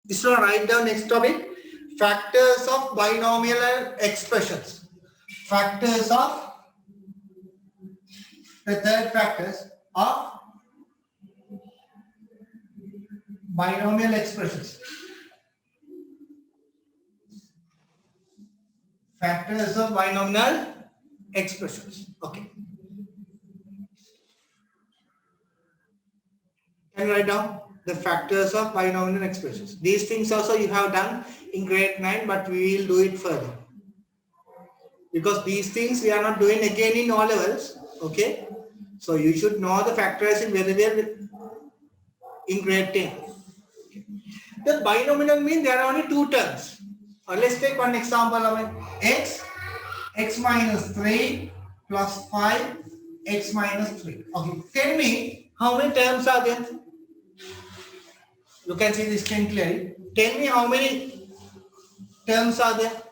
This one, write down next topic. Factors of binomial expressions. Factors of the third factors of binomial expressions. Factors of binomial expressions. Okay. Can you write down the factors of binomial expressions? These things also you have done in grade 9, but we will do it further. Because these things we are not doing again in all levels. Okay. So you should know the factorizing very well in grade 10. The binomial means there are only two terms. Let's take one example of x minus 3 plus 5, x minus 3. Okay, tell me how many terms are there? You can see this thing clearly. Tell me how many terms are there?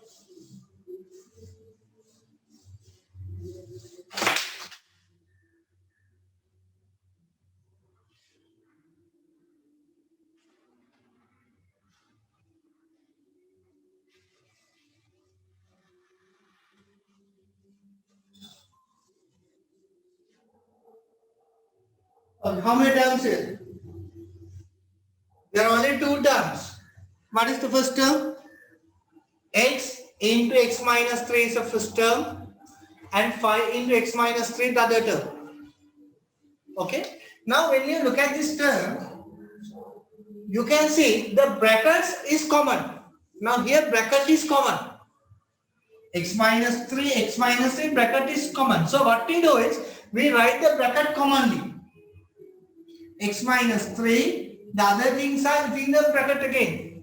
How many terms is? There are only two terms. What is the first term? X into x minus 3 is the first term, and 5 into x minus 3 the other term. Okay. Now when you look at this term, you can see the brackets is common. Now here bracket is common. X minus 3, x minus 3 bracket is common. So what we do is we write the bracket commonly. X minus 3, the other things are within the bracket again.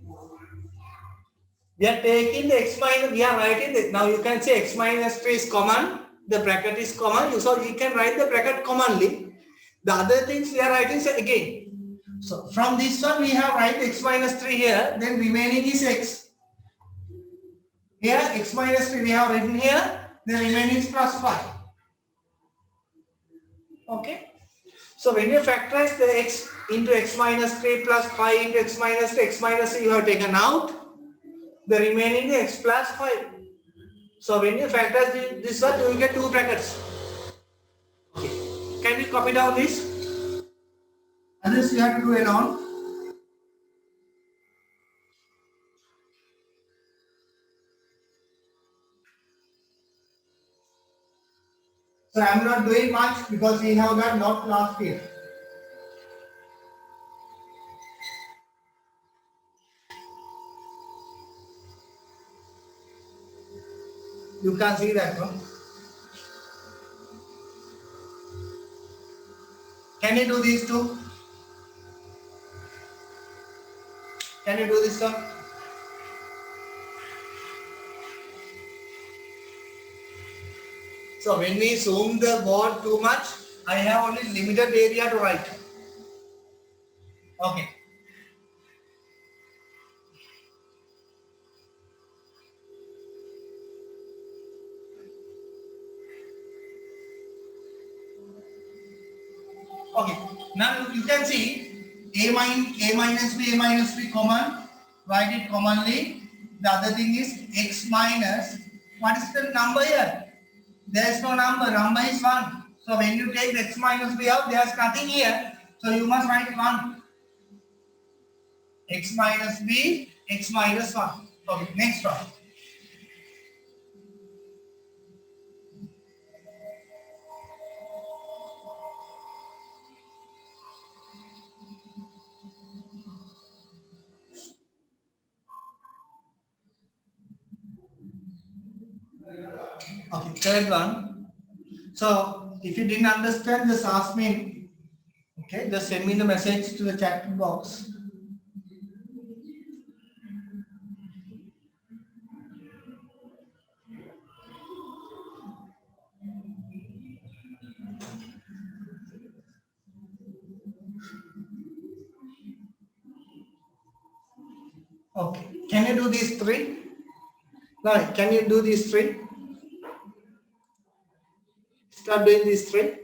We are taking the x minus, we are writing it. Now you can say x minus 3 is common, the bracket is common. So you can write the bracket commonly. The other things we are writing again. So from this one we have write x minus 3 here, then remaining is x. Here x minus 3 we have written here, the remaining is plus 5. Okay. So when you factorize the x into x minus 3 plus 5 into x minus 3, x minus 3 you have taken out, the remaining is x plus 5. So when you factorize this one, you will get two brackets. Okay. Can we copy down this? And this you have to do alone. So I am not doing much because we have got lot last year. You can see that one. Can you do these two? Can you do this one? So when we zoom the board too much, I have only limited area to write. Okay. Okay. Now you can see a minus b common. Write it commonly. The other thing is x minus. What is the number here? There is no number. Number is 1. So when you take x minus b out, there is nothing here. So you must write 1. X minus b, x minus 1. Okay, next one. Okay, third one. So if you didn't understand, just ask me. Okay, just send me the message to the chat box. Okay, can you do these three? No, can you do these three? Start doing these three.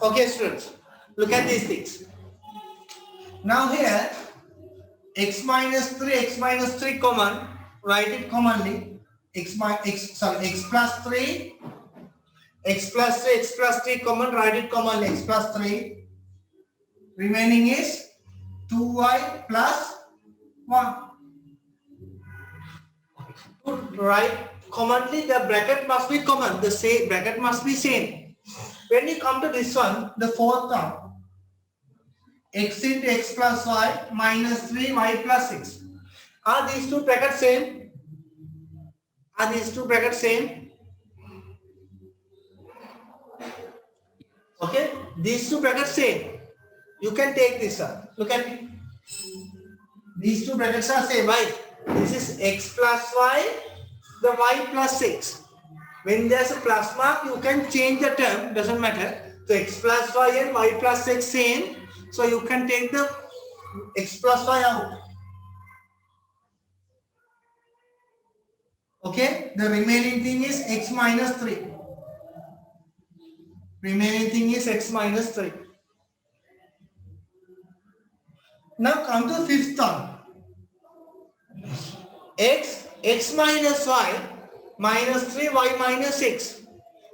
Okay, students, look at these things. Now here, x minus 3 common, write it commonly. X plus 3, x plus 3 common, write it commonly, x plus 3. Remaining is 2y plus 1. To write commonly, the bracket must be common, the same bracket must be same. When you come to this one, the fourth term, x into x plus y minus 3y plus 6. Are these two brackets same? Are these two brackets same? Okay, these two brackets same. You can take this one. Look at me. These two brackets are same, right? This is x plus y, the y plus 6. When there's a plus mark, you can change the term, doesn't matter. So x plus y and y plus 6 same. So you can take the x plus y out. Okay, the remaining thing is x minus 3. Remaining thing is x minus 3. Now come to fifth term. X minus y minus 3, y minus 6.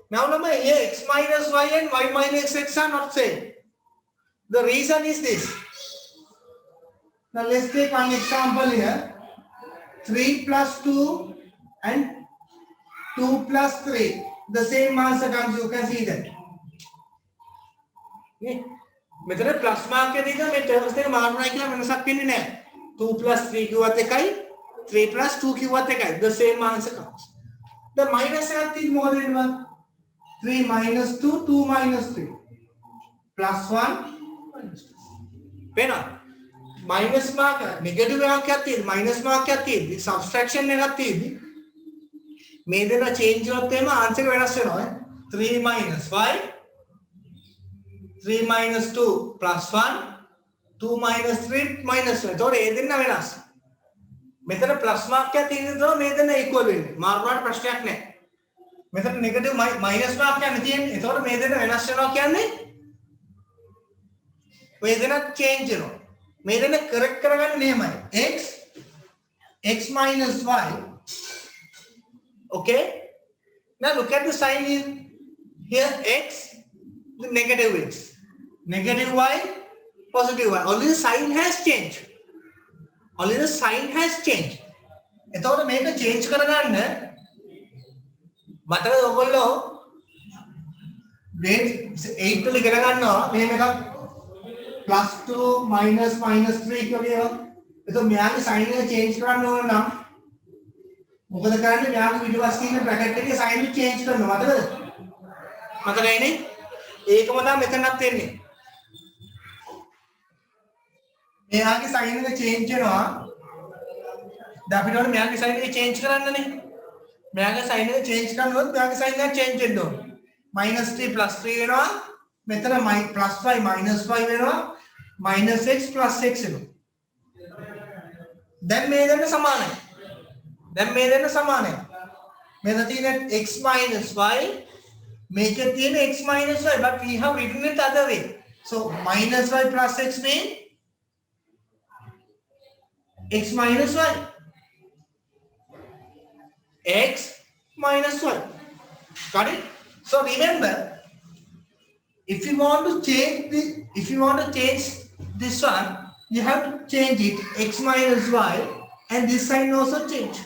Now remember here x minus y and y minus 6 are not same. The reason is this. Now let's take one example here. 3 plus 2 and 2 plus 3. The same answer comes, you can see that. මෙතන plus mark එක දීලා මේ terms දෙක මාරුණා කියලා වෙනසක් වෙන්නේ නැහැ. 2 plus 3 කිව්වත් එකයි 3 plus 2 කිව්වත් එකයි. The same answer comes. The minus එකක් තියෙන්නේ මොකද වෙනවද? 3 minus 2, 2 minus 3. Plus 1 minus 2. වෙනවා. minus mark negative එකක් තියෙන්නේ minus mark එකක් තියෙන්නේ subtraction එකක් තියෙන්නේ. මේ දෙක change කරොත් එහෙම answer එක වෙනස් වෙනවා. 3 minus 5 3 minus 2 plus 1 2 minus 3 minus 1. එතකොට ඒ දෙන්න වෙනස්. මෙතන plus mark එකක් තියෙන නිසා මේ දෙන්න equal වෙන්නේ. මාරුවාට ප්‍රශ්නයක් නැහැ. මෙතන negative minus mark එකක් තියෙන්නේ. එතකොට මේ දෙන්න වෙනස් වෙනවා කියන්නේ මේ දෙන්න change වෙනවා. මේ දෙන්න correct කරගන්න මෙහෙමයි. x minus y. Okay? Now look at the sign here. Here x, the negative x. Negative y, positive y. Only the sign has changed. Only the sign has changed. එතකොට මේක change කරගන්න මතකද ඔයගොල්ලෝ grade 8 වල ඉගෙන ගන්නවා මෙහෙම එකක් +2 -3 කියලා ඒවා. එතකොට මෙයාගේ sign එක change කරන්න ඕන නම් මොකද කරන්නේ? මෙයාගේ පිටිපස්ස තියෙන bracket එකේ sign එක change කරනවා. මතකයිනේ? ඒකම තමයි මෙතනත් වෙන්නේ. මෙයාගේ sign එක change වෙනවා. දැන් අපිට ඕනේ මෙයාගේ sign එක change කරන්නනේ. මෙයාගේ sign එක change කරනොත් මෙයාගේ sign එක change වෙන්න ඕනේ. -3 +3 වෙනවා. මෙතන +5 -5 වෙනවා. -x +x වෙනවා. දැන් මේ දෙන්න සමානයි. මෙතන තියෙන x minus y මේකේ තියෙන x minus y, but we have written it other way. So minus y plus x means x minus y. X minus y. Got it? So remember, if you want to change this one, you have to change it x minus y, and this sign also change.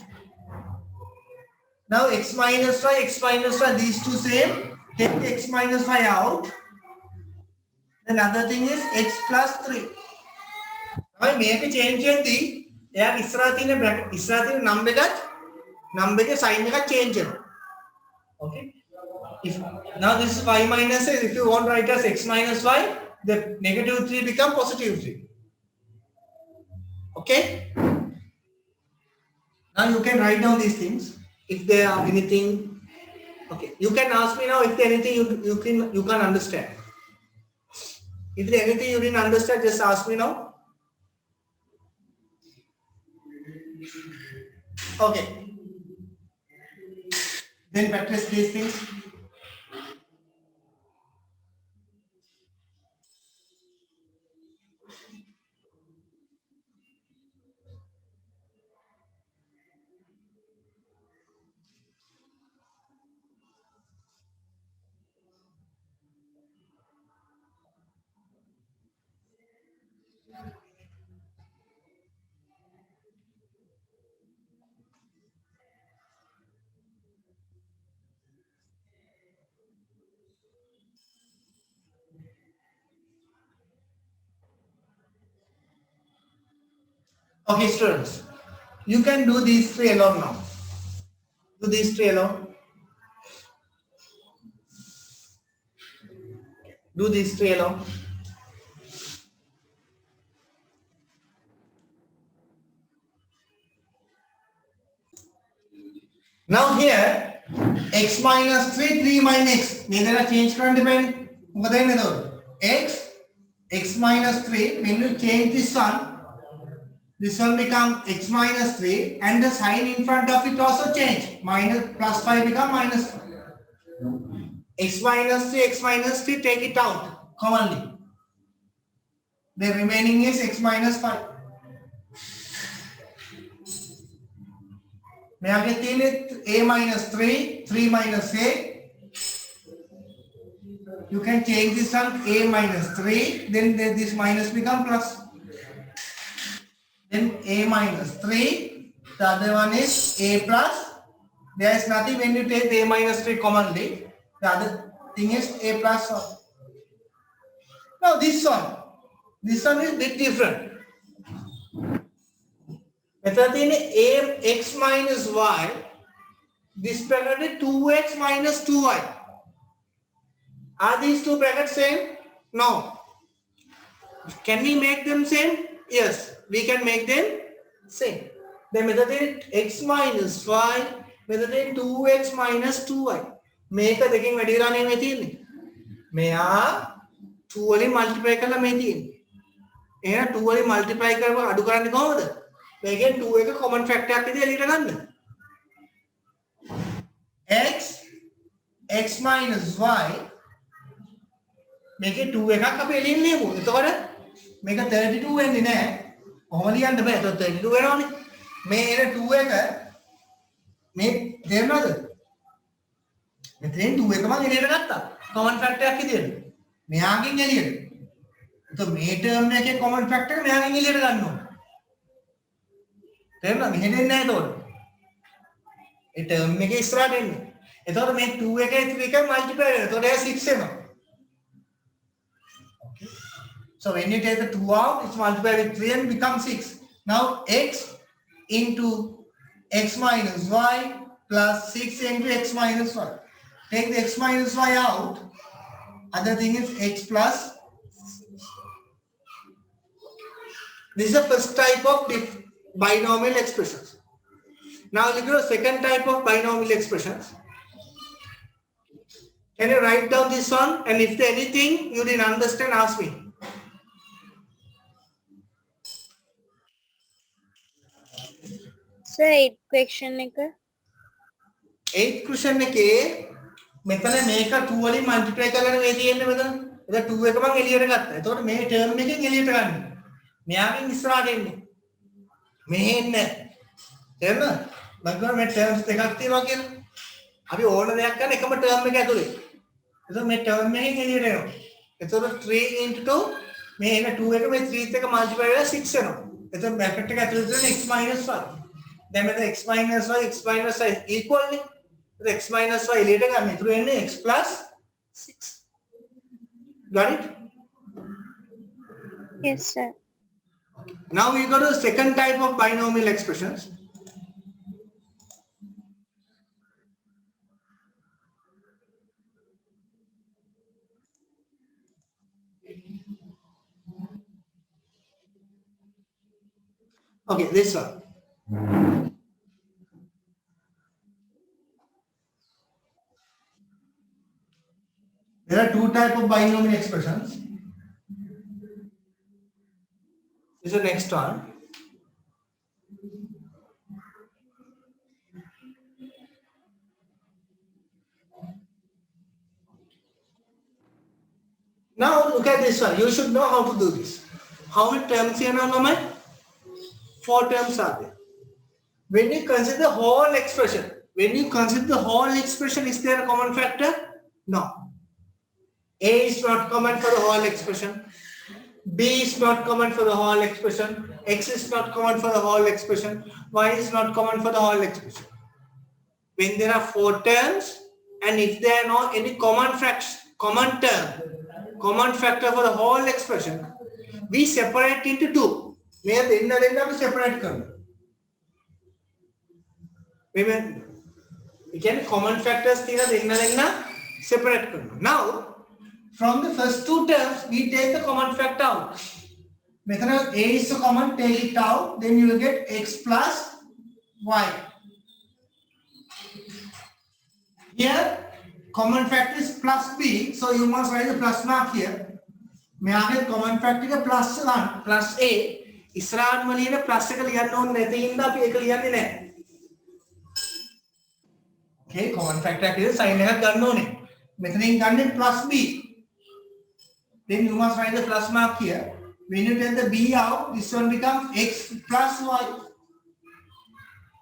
Now x minus y, these two same. Take x minus y out. Another thing is x plus 3. Now make a change in the yeah, Israel bracket, Israel number sign change. Okay. If now this is y minus x, if you want to write as x minus y, the -3 become +3. Okay. Now you can write down these things. If there are anything, okay, you can ask me now if there anything you can understand. If there anything you didn't understand, just ask me now. Okay. Then practice these things. Okay, students, you can do these three alone now. Do these three alone. Do these three alone. Now here, x minus 3, 3 minus x. Neither change current depend. X minus 3, when you change this one become x minus 3 and the sign in front of it also change. Minus plus 5 become minus 5. X minus 3, take it out commonly. The remaining is x minus 5. May I get it? A minus 3, 3 minus a. You can change this one a minus 3, then this minus become plus. Then a minus 3, the other one is a plus. There is nothing when you take a minus 3 commonly. The other thing is a plus 1. Now this one is bit different. Method in a x minus y, this bracket is 2x minus 2y. Are these two brackets same? No. Can we make them same? Yes, we can make them same. The method is x minus y, method is 2x minus 2y. Make a taking material name methi. May 2 වලින් multiply කරලා මේ තියෙන්නේ. එහෙනම් 2 වලින් multiply කරලා අඩු කරන්නේ කොහොමද? මේකෙන් 2 එක common factor එකක් විදිහට එළියට ගන්න. x minus y මේකේ 2 එකක් අපි එළියෙන් ලියමු. එතකොට මේක 32 වෙන්නේ නැහැ. කොහොම ලියන්න බෑ. එතකොට 32 වෙනවනේ. මේ එන 2 එක මේ දෙන්නද? මෙතෙන් 2 එක මම එළියට ගත්තා. common factor එකක් විදිහට. මෙයාගෙන් එළියට. එතකොට මේ term එකේ common factor එක මෙයාගෙන් එළියට ගන්න ඕනේ. තේරුණා? මෙහෙ දෙන්නේ නැහැ එතකොට. ඒ term එකේ ඉස්සරහට එන්නේ. එතකොට මේ 2 එකයි 3 එකයි multiply වෙනවා. එතකොට ඒක 6 වෙනවා. Okay. So when you take the 2 out, it's multiplied with 3 and becomes 6. Now x into x minus y plus 6 into x minus y. Take the x minus y out. Other thing is x plus. This is the first type of binomial expressions. Now look at the second type of binomial expressions. Can you write down this one? And if there anything you didn't understand, ask me. Sir, 8th question එක. 8th question එකේ මෙතන මේක 2 වලින් multiply කරලා මේ තියෙන්නේ මෙතන. ඒක 2 එක මම එළියට ගත්තා. එතකොට මේ term එකෙන් එළියට ගන්න. මෙයාගෙන් ඉස්සරහට එන්නේ. මෙහෙ එන්නේ. තේරුණාද? මම කියනවා මේ terms දෙකක් තියෙනවා කියලා. අපි ඕන දෙයක් ගන්න එකම term එක ඇතුලේ. එතකොට මේ term එකෙන් එළියට එනවා. එතකොට 3 into 2 මේ එන 2 එක මේ 3 එක multiply වෙලා 6 වෙනවා. එතකොට bracket එක ඇතුලේ තියෙන x minus 1. Then with x minus y equal නේ. x minus y එළියට ගන්න. ඉතුරු වෙන්නේ x plus 6. Got it? Yes, sir. Now we go to the second type of binomial expressions. Okay, this one. There are two types of binomial expressions. This is the next one. Now look at this one. You should know how to do this. How many terms here now, Lamai? 4 terms are there. When you consider the whole expression, is there a common factor? No. A is not common for the whole expression. B is not common for the whole expression. X is not common for the whole expression. Y is not common for the whole expression. When there are 4 terms, and if there are not any common factor for the whole expression, we separate into 2. We separate. We can common factors separate. Now, from the first 2 terms, we take the common factor out. Method A is common, take it out, then you will get x plus y. Here, common factor is plus b, so you must write the plus mark here. May I get common factor is plus 1, plus a. Israel malina plus okay, common factor is sign method plus b. Then you must write the plus mark here. When you take the b out, this one becomes x plus y.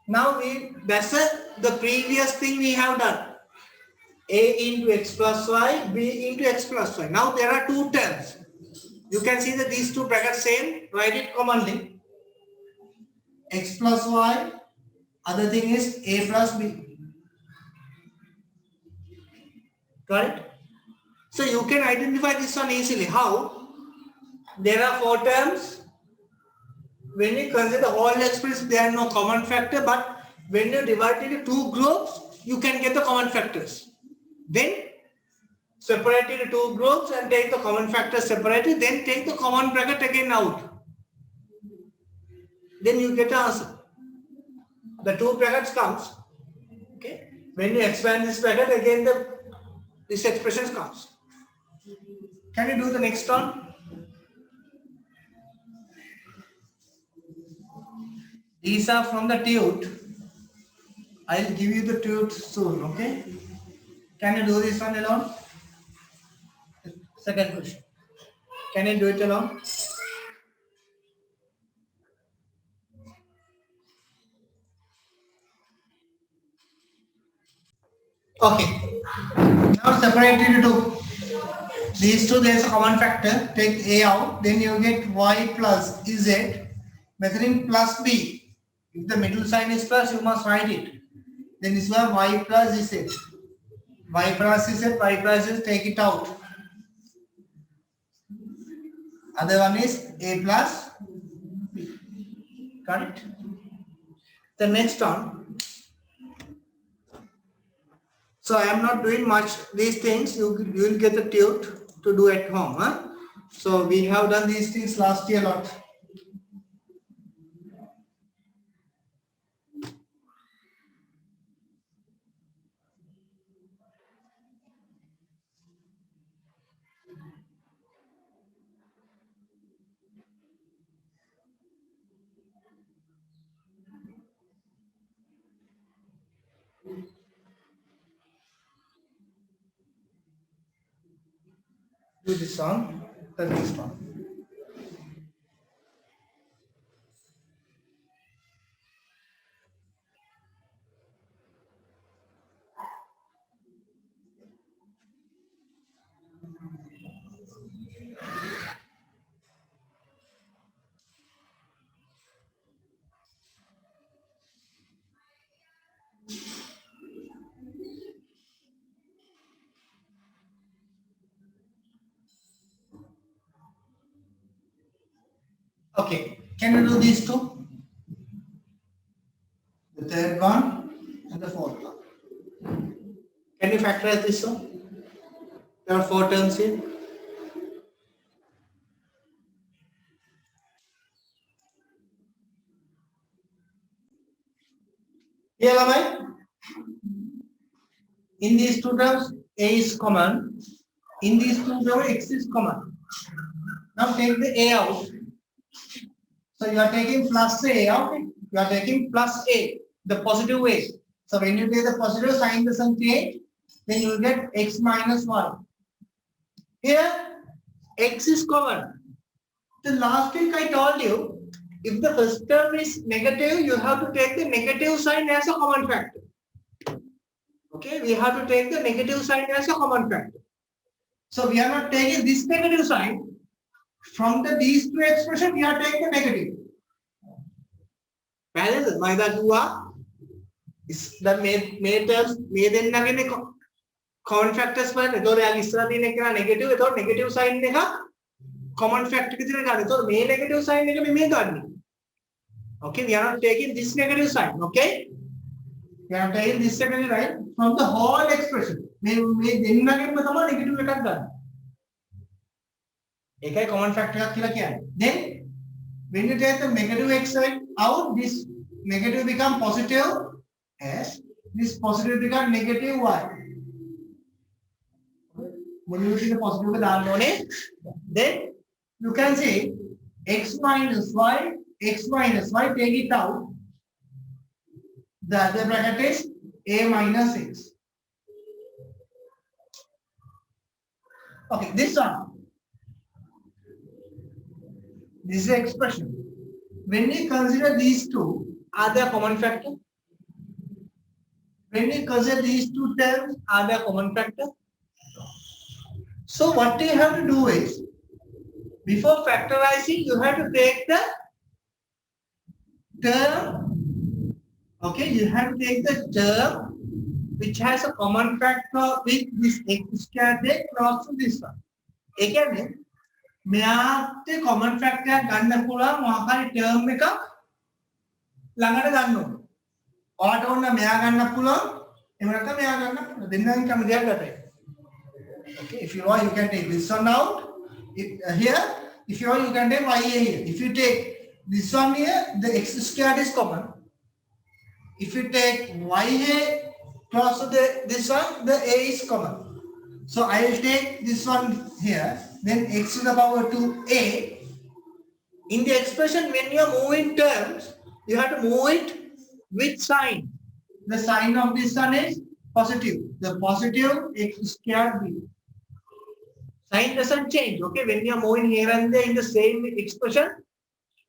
Now that's the previous thing we have done. A into x plus y, b into x plus y. Now there are 2 terms. You can see that these 2 brackets same. Write it commonly. X plus y. Other thing is a plus b. Right? So you can identify this one easily. How? There are 4 terms. When you consider the whole expression, there are no common factor. But when you divide it into 2 groups, you can get the common factors. Then separate it into 2 groups and take the common factors separately. Then take the common bracket again out. Then you get the answer. The 2 brackets comes. Okay. When you expand this bracket, again this expression comes. Can you do the next one? These are from the TUT. I'll give you the TUT soon, okay? Can you do this one alone? Second question. Can you do it alone? Okay. Now separate it into these 2. There is a common factor. Take a out. Then you get y plus z. Methoding plus b. If the middle sign is plus, you must write it. Then this one y plus z. Y plus z, y plus z, take it out. Other one is a plus b. Got it? The next one. So I am not doing much these things. You will get the TUT to do at home. Huh? So we have done these things last year a lot. Do this one, the next one. Okay, can you do these 2? The third one and the fourth one. Can you factorize this one? There are 4 terms here. Here am I? In these 2 terms, a is common. In these 2 terms, x is common. Now take the a out. So you are taking plus a out. You are taking plus a, the positive way. So when you take the positive sign doesn't change, then you will get x minus 1. Here, x is common. The last week I told you, if the first term is negative, you have to take the negative sign as a common factor. Okay, we have to take the negative sign as a common factor. So we are not taking this negative sign. From these two expressions, we are taking the negative. Balance, my that you are is the main terms, may then again common factors पर तो realistic नहीं क्या negative तो negative sign ने का common factor कितने का तो may negative sign ने का may करनी. Okay, we are not taking this negative sign. Okay, we are taking this negative sign from the whole expression. May then again में तो negative लेकर करना. एक है common factor का क्या है? Then when you take the negative x side out, this negative become positive s. This positive become negative y. When you see the positive के दाल लोने, then you can say x minus y, take it out. The other bracket is a minus x. Okay, this one. This is the expression. When we consider these two, are they a common factor? When we consider these two terms, are they a common factor? So what you have to do is, before factorizing, you have to take the term. Okay, you have to take the term which has a common factor with this x squared cross to this one. Again, මෙයාට common factor එකක් ගන්න පුළුවන් මොකක්hari term එකක් ළඟට ගන්න ඕන. ඔයාට ඕන මෙයා ගන්න පුළුවන් එහෙම නැත්නම් මෙයා ගන්න පුළුවන්. දෙන්නෙන් කැම දෙයක් ගතයි. Okay, if you want you can take this one out. Here if you want you can take y here. If you take this one here, the x squared is common. If you take y here cross to this one, the a is common. So I will take this one here. Then x to the power 2a. In the expression, when you are moving terms, you have to move it with sign. The sign of this one is positive. The positive x squared b. Sign doesn't change. Okay, when you are moving here and there in the same expression,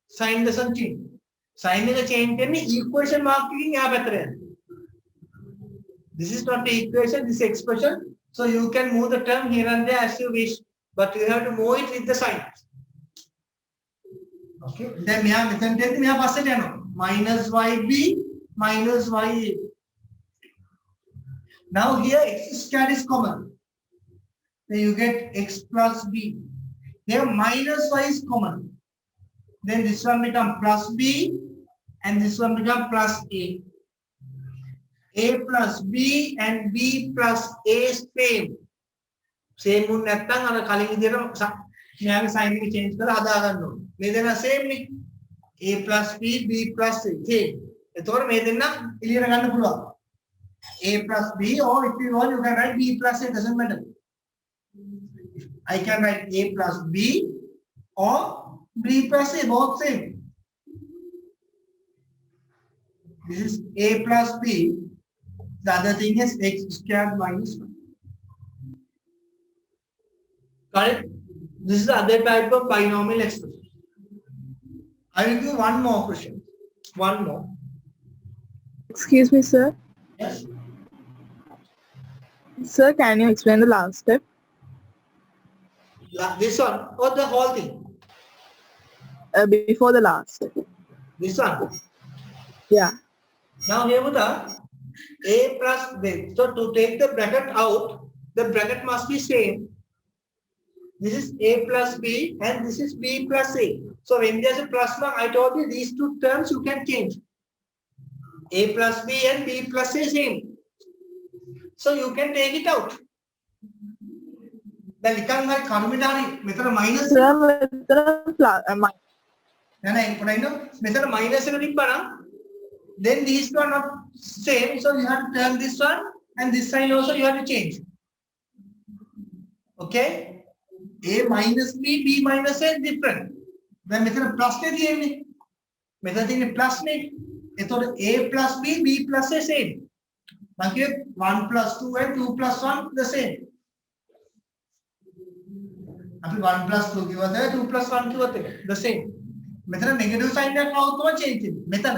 sign doesn't change. Sign is a change. Then equation marking better. This is not the equation. This is expression. So you can move the term here and there as you wish. But you have to move it with the sign. Okay. Then we have minus yb minus ya. Now here x squared is common. Then you get x plus b. Here minus y is common. Then this one become plus b and this one become plus a. A plus b and b plus a same. Same one නැත්තම් අර කලින් විදියට මෙයාගේ sign එක change කරලා හදා ගන්න ඕනේ. මේ දෙන්න same නේ. A plus b b plus a same. එතකොට මේ දෙන්න එළියට ගන්න පුළුවන්. A plus b or if you want you can write b plus a, doesn't matter. I can write a plus b or b plus a, both same. This is a plus b. The other thing is x squared minus 1. Correct? This is the other type of binomial expression. I will give one more question. One more. Excuse me, sir. Yes. Sir, can you explain the last step? This one or the whole thing? Before the last step. This one. Yeah. Now here with a plus b. So to take the bracket out, the bracket must be same. This is a plus b and this is b plus a. So when there's a plus mark, I told you these two terms you can change. A plus b and b plus a same. So you can take it out. The likan hai karmidari method minus. Method minus then these two are not same, so you have to turn this one and this sign also you have to change. Okay? A minus b, b minus a different. Then method plus ne method in plus ne. So a plus b, b plus a same. Okay, 1 plus 2 and 2 plus 1 the same. අපි 1 plus 2 කිව්වද 2 plus 1 කිව්වද the same. මෙතන negative sign එකක් આવුවම තමයි change වෙන්නේ. මෙතන.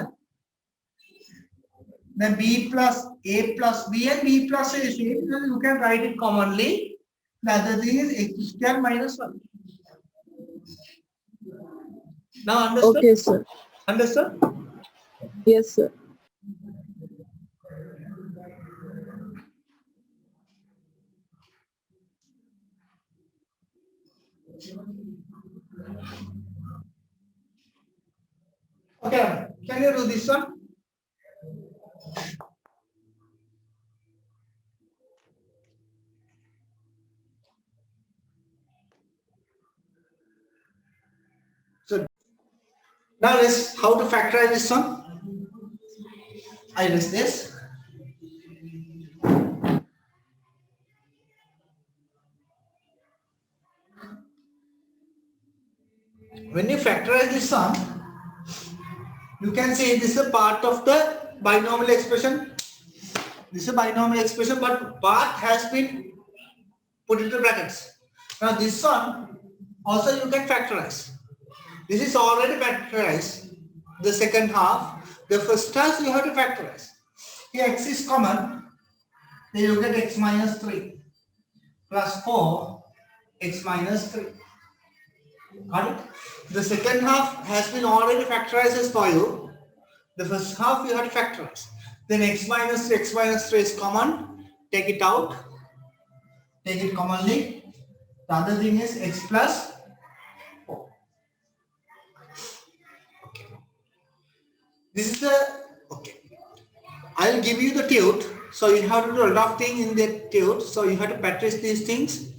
Then b plus a plus b and b plus a same. Then you can write it commonly. The other thing is x square minus 1. Now understood? Okay, sir. Understood? Yes, sir. Okay, can you do this one? So now let's how to factorize this one. I list this. When you factorize this one, you can say this is a part of the binomial expression. This is a binomial expression, but part has been put into brackets. Now this one also you can factorize. This is already factorized. The second half, the first half you have to factorize. Here x is common, then you get x minus 3 plus 4 x minus 3. Got it? The second half has been already factorized as for you. The first half you have to factorize. Then x minus 3 is common. Take it out. Take it commonly. The other thing is x plus 4. Okay. This is the okay. I'll give you the tute. So you have to do a lot of things in the tute. So you have to practice these things.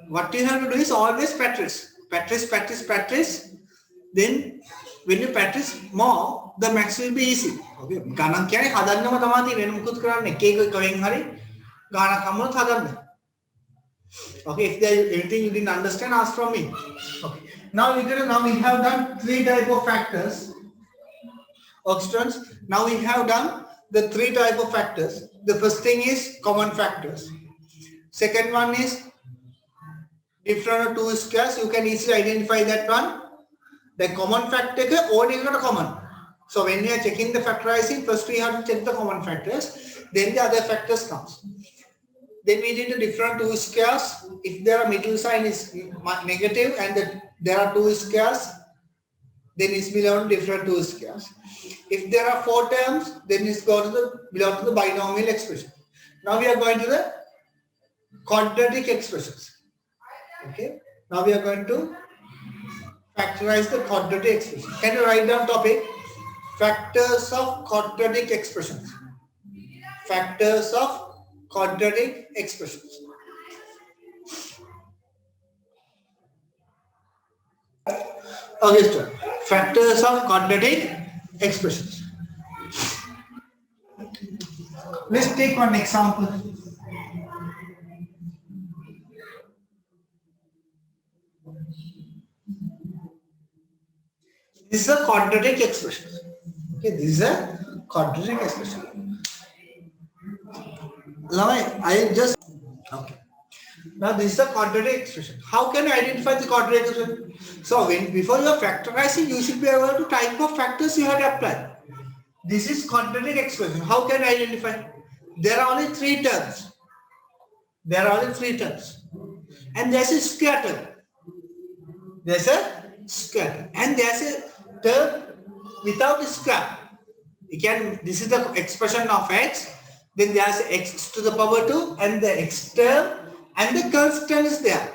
What you have to do is always practice. Practice. Then when you practice more, the maths will be easy. Okay. ගණන් කියන්නේ හදන්නම තමයි තියෙන්නේ. වෙන මුකුත් කරන්නේ එක එක කවෙන් හරි ගණන් හම්බුනොත් හදන්න. Okay, if there is anything you didn't understand, ask from me. Okay. Now we have done 3 type of factors. Okay, students. Now we have done the 3 type of factors. The first thing is common factors. Second one is different or 2 squares. You can easily identify that one. The common factor is only common. So when we are checking the factorizing, first we have to check the common factors. Then the other factors comes. Then we need a different 2 squares. If there are middle sign is negative and there are 2 squares, then it's belong to different 2 squares. If there are 4 terms, then it's belong to the binomial expression. Now we are going to the quadratic expressions. Okay. Now we are going to factorize the quadratic expression. Can you write down topic? Factors of quadratic expressions. Factors of quadratic expressions. Okay, sir. Factors of quadratic expressions. Let's take one example. This is a quadratic expression. Okay, this is a quadratic expression. Now I just okay. Now this is a quadratic expression. How can you identify the quadratic expression? So before you are factorizing, you should be aware of the type of factors you have to apply. This is quadratic expression. How can you identify? There are only 3 terms. There are only 3 terms, and there's a square term. There's a square term, and there's a term without a square. This is the expression of x. Then there's x to the power 2 and the x term and the constant is there.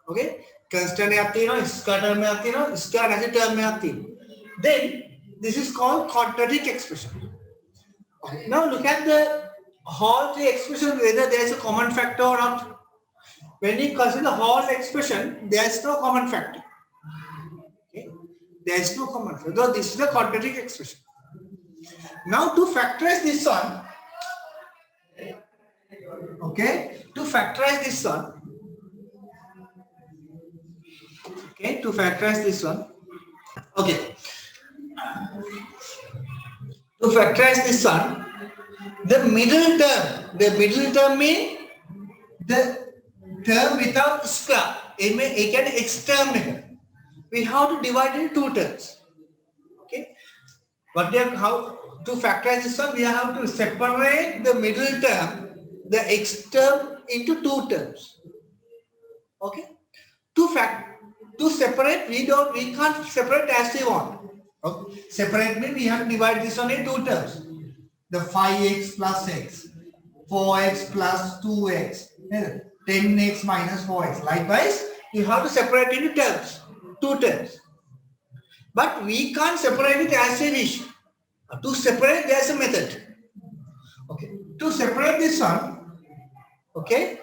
Okay, constant square term square as a term. Then this is called quadratic expression. Okay. Now look at the whole 3 expression, whether there is a common factor or not. When you consider the whole expression, there is no common factor. Okay, there is no common factor. So this is the quadratic expression. Now to factorize this one, okay, to factorize this one, okay, to factorize this one, okay, to factorize this one, the middle term means the term without square. It can X term. We have to divide in two terms. Okay. What we have, how to factorize this one? We have to separate the middle term, the X term, into two terms. Okay. To separate, we can't separate as we want. Okay. Separate means we have to divide this one in two terms. The 5x plus x, 4x plus 2x, 10x minus 4x. Likewise, you have to separate into terms, two terms. But we can't separate it as we wish. To separate, there's a method. Okay. To separate this one, okay.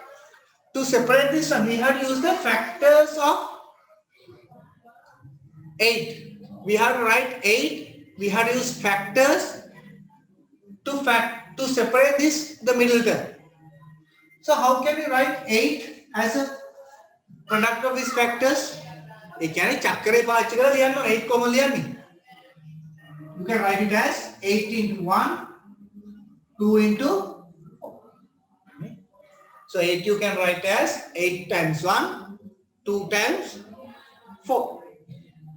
To separate this one, we have to use the factors of 8. We have to write 8. We have to use factors to separate this, the middle term. So how can we write 8 as a product of these factors? You can write 8 common. You can write it as 8 into 1, 2 into 4. So 8 you can write as 8 times 1, 2 times 4.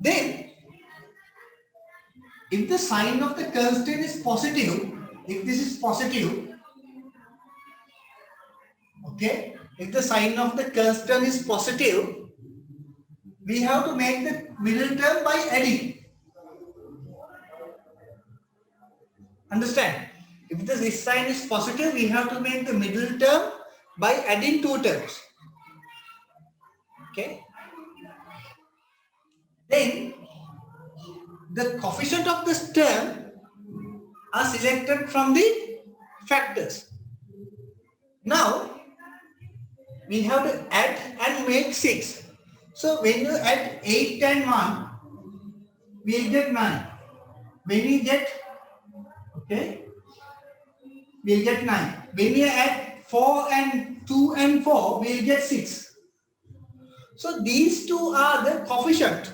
Then, if the sign of the constant is positive, if this is positive, okay, if the sign of the constant is positive, we have to make the middle term by adding. Understand? If this sign is positive, we have to make the middle term by adding two terms. Okay. Then the coefficient of this term are selected from the factors. Now we have to add and make 6. So when you add 8 and 1, we get 9. When we get, okay, we'll get 9. When we add 4 and 2 and 4, we'll get 6. So these two are the coefficient.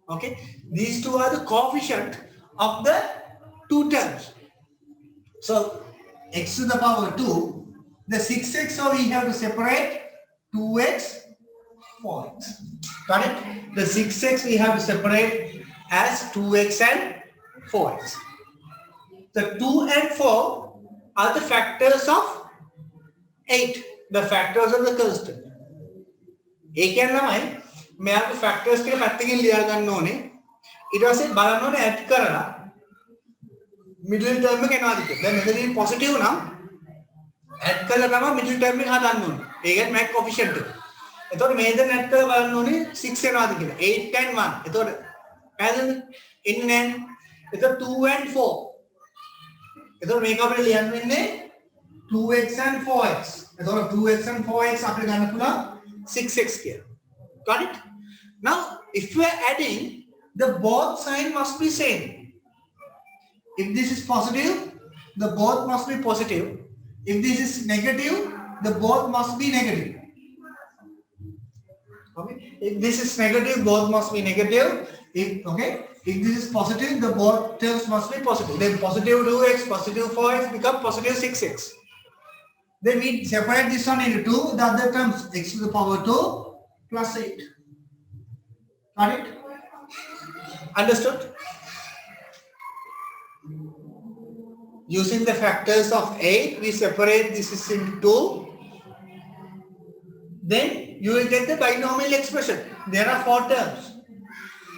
Okay, these two are the coefficient of the two terms. So x to the power 2, the 6x, so we have to separate 2x, 4x. Got it? The 6x we have to separate as 2x and 4x. The 2 and 4 are the factors of 8, the factors of the constant. मैं आपको factors के pattern लिया गන්න ඕනේ ඊට පස්සේ බලන්න ඕනේ add කරලා මිඩල් ටර්ම් එක එනවාද කියලා. දැන් මෙතනින් පොසිටිව් නම් ඇඩ් කරලා තමයි මිඩල් ටර්ම් එක හදන්න ඕනේ. ඒකත් මැක් කොෆිෂියන්ට් එක. එතකොට මේ දෙන්න ඇඩ් කරලා බලන්න ඕනේ 6 එනවාද කියලා. 8 and 1. එතකොට පැහැදිලිද? ඉන්නේ නැහැ. එතකොට 2 and 4. එතකොට මේක අපිට ලියන්න වෙන්නේ 2x and 4x. එතකොට 2x and 4x අපිට ගන්න පුළුවන් 6x කියලා. Got it? Now, if we are adding, the both sign must be same. If this is positive, the both must be positive. If this is negative, the both must be negative. Okay? If this is negative, both must be negative. If this is positive, the both terms must be positive. Then positive 2x, positive 4x become positive 6x. Then we separate this one into 2, the other terms x to the power 2 plus 8. Got it? Understood? Using the factors of 8, we separate this is into 2. Then you will get the binomial expression. There are 4 terms.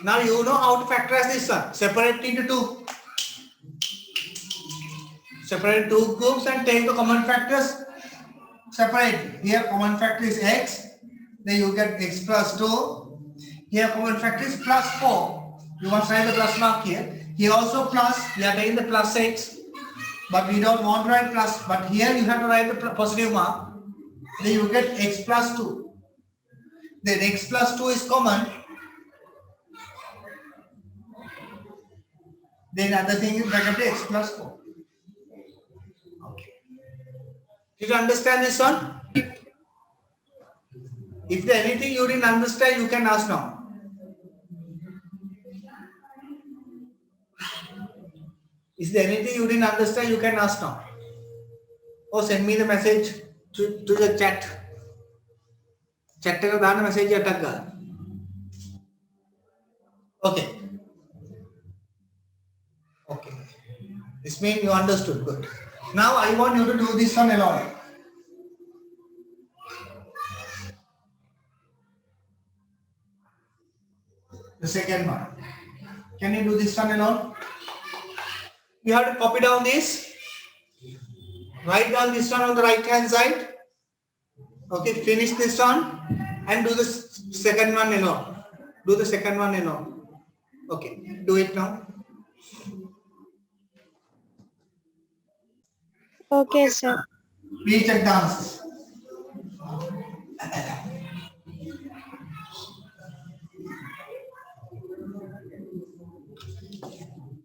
Now you know how to factorize this one. Separate into 2. Separate 2 groups and take the common factors. Separate. Here common factor is x. Then you get x plus 2. Here common factor is plus 4. You must write the plus mark here. Here also plus. We are taking the plus x. But we don't want to write plus. But here you have to write the positive mark. Then you get x plus 2. Then x plus 2 is common. Then other thing is bracket x plus 4. Okay. Did you understand this one? If there anything you didn't understand, you can ask now. Is there anything you didn't understand, you can ask now. Or send me the message to the chat. Chat එක දාන්න message එකක් ගන්න. Okay. Okay. This means you understood. Good. Now I want you to do this one alone. The second one. Can you do this one alone? You have to copy down this. Write down this one on the right hand side. Okay, finish this one and do the second one alone. Do the second one alone. Okay, do it now. Okay, sir. Please check the answers.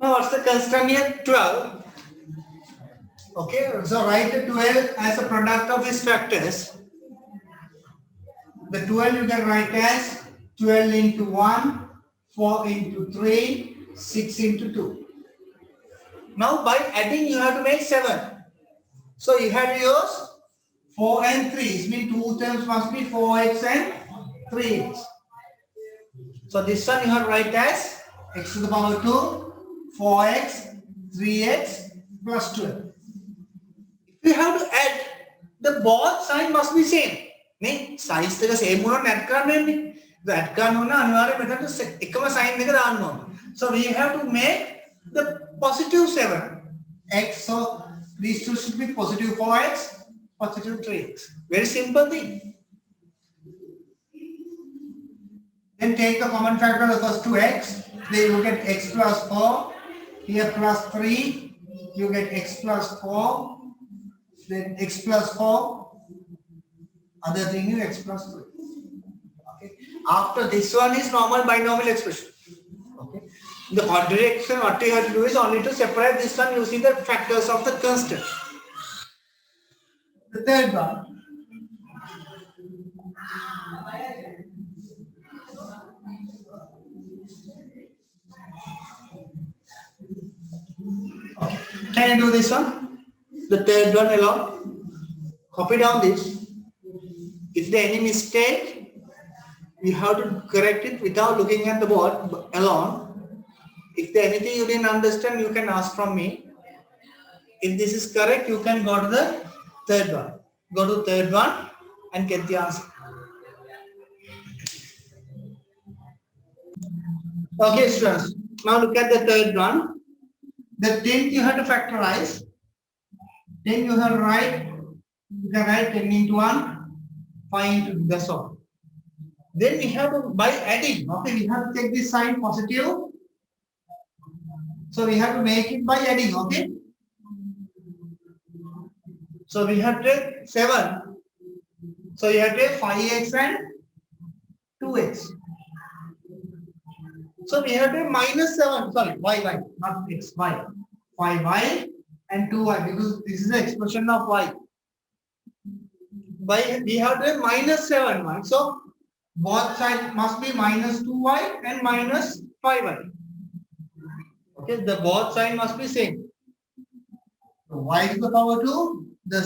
Now what's the constant here? 12. Okay, so write the 12 as a product of its factors. The 12 you can write as 12 into 1, 4 into 3, 6 into 2. Now by adding you have to make 7. So you have to use 4 and 3. It means 2 terms must be 4x and 3x. So this one you have to write as x to the power 2, 4x, 3x plus 12. If you have to add, the both sign must be same. නේ size එක same වුණොත් add කරන්න වෙන්නේ. ඒ add කරන්න ඕන අනිවාර්යයෙන් මෙතනට එකම sign එක දාන්න ඕන. So we have to make the positive 7. X, so these two should be positive 4x, positive 3x. Very simple thing. Then take the common factor of the first two x. Then you get x plus 4. Here plus 3. You get x plus 4. Then x plus 4. Other thing is x plus 3. Okay. After this one is normal binomial expression. Okay. The ordinary expression, what you have to do is only to separate this one using the factors of the constant. The third one. Okay. Can you do this one? The third one alone. Copy down this. If there any mistake, you have to correct it without looking at the board alone. If there anything you didn't understand, you can ask from me. If this is correct, you can go to the third one. Go to third one and get the answer. Okay, students. Now look at the third one. The 10th you have to factorize. Then you have to write, you can write 10 into 1, 5 into 2, that's all. Then we have to, by adding, okay, we have to take this sign positive. So we have to make it by adding, okay? So we have to take 7. So you have to take 5x and 2x. So we have to take minus 7, sorry, y, not x, y. 5y and 2y, because this is the expression of y. By we have to minus 7, right? So both sides must be minus 2y and minus 5y. Okay, the both sides must be same. So y to the power 2, the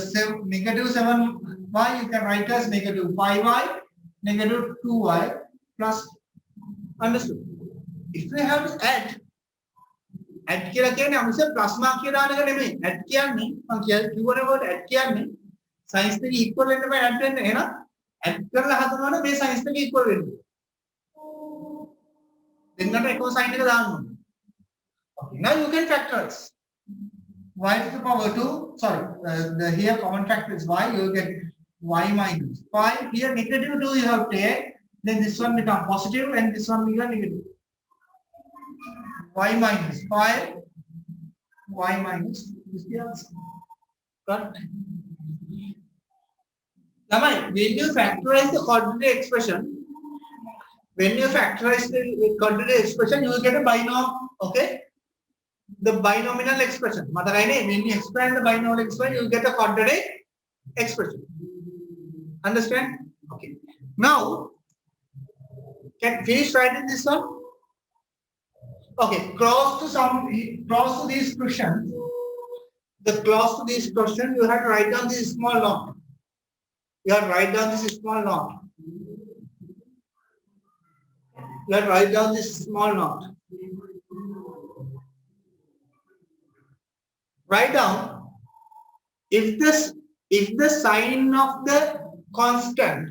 negative 7y you can write as negative 5y, negative 2y plus. Understood? If we have to add කියලා කියන්නේ අමුසේ plus mark කියලා දාන එක නෙමෙයි. add කියන්නේ මම කියවනකොට add කියන්නේ science එක equal වෙන්න බෑ add වෙන්න. එහෙනම් add කරලා හදනවනේ මේ සයින්ස් එක equal වෙන්න. දෙන්නට එකම sign එක දාන්න ඕනේ. Okay, now you can factorize. Y to the power 2, sorry, the here common factor is y, you will get y minus 5. Here negative 2 you have to take, then this one become positive and this one become negative. Y minus 5, y minus 2 is the answer. Correct? When you factorize the quadratic expression, you will get a binomial, okay? The binomial expression. When you expand the binomial expression, you will get a quadratic expression. Understand? Okay. Now, can finish writing this one? Okay, close to these questions. The close to these questions, you have to write down this small note. You have to write down this small note. Let's write down this small note. Write down if the sign of the constant,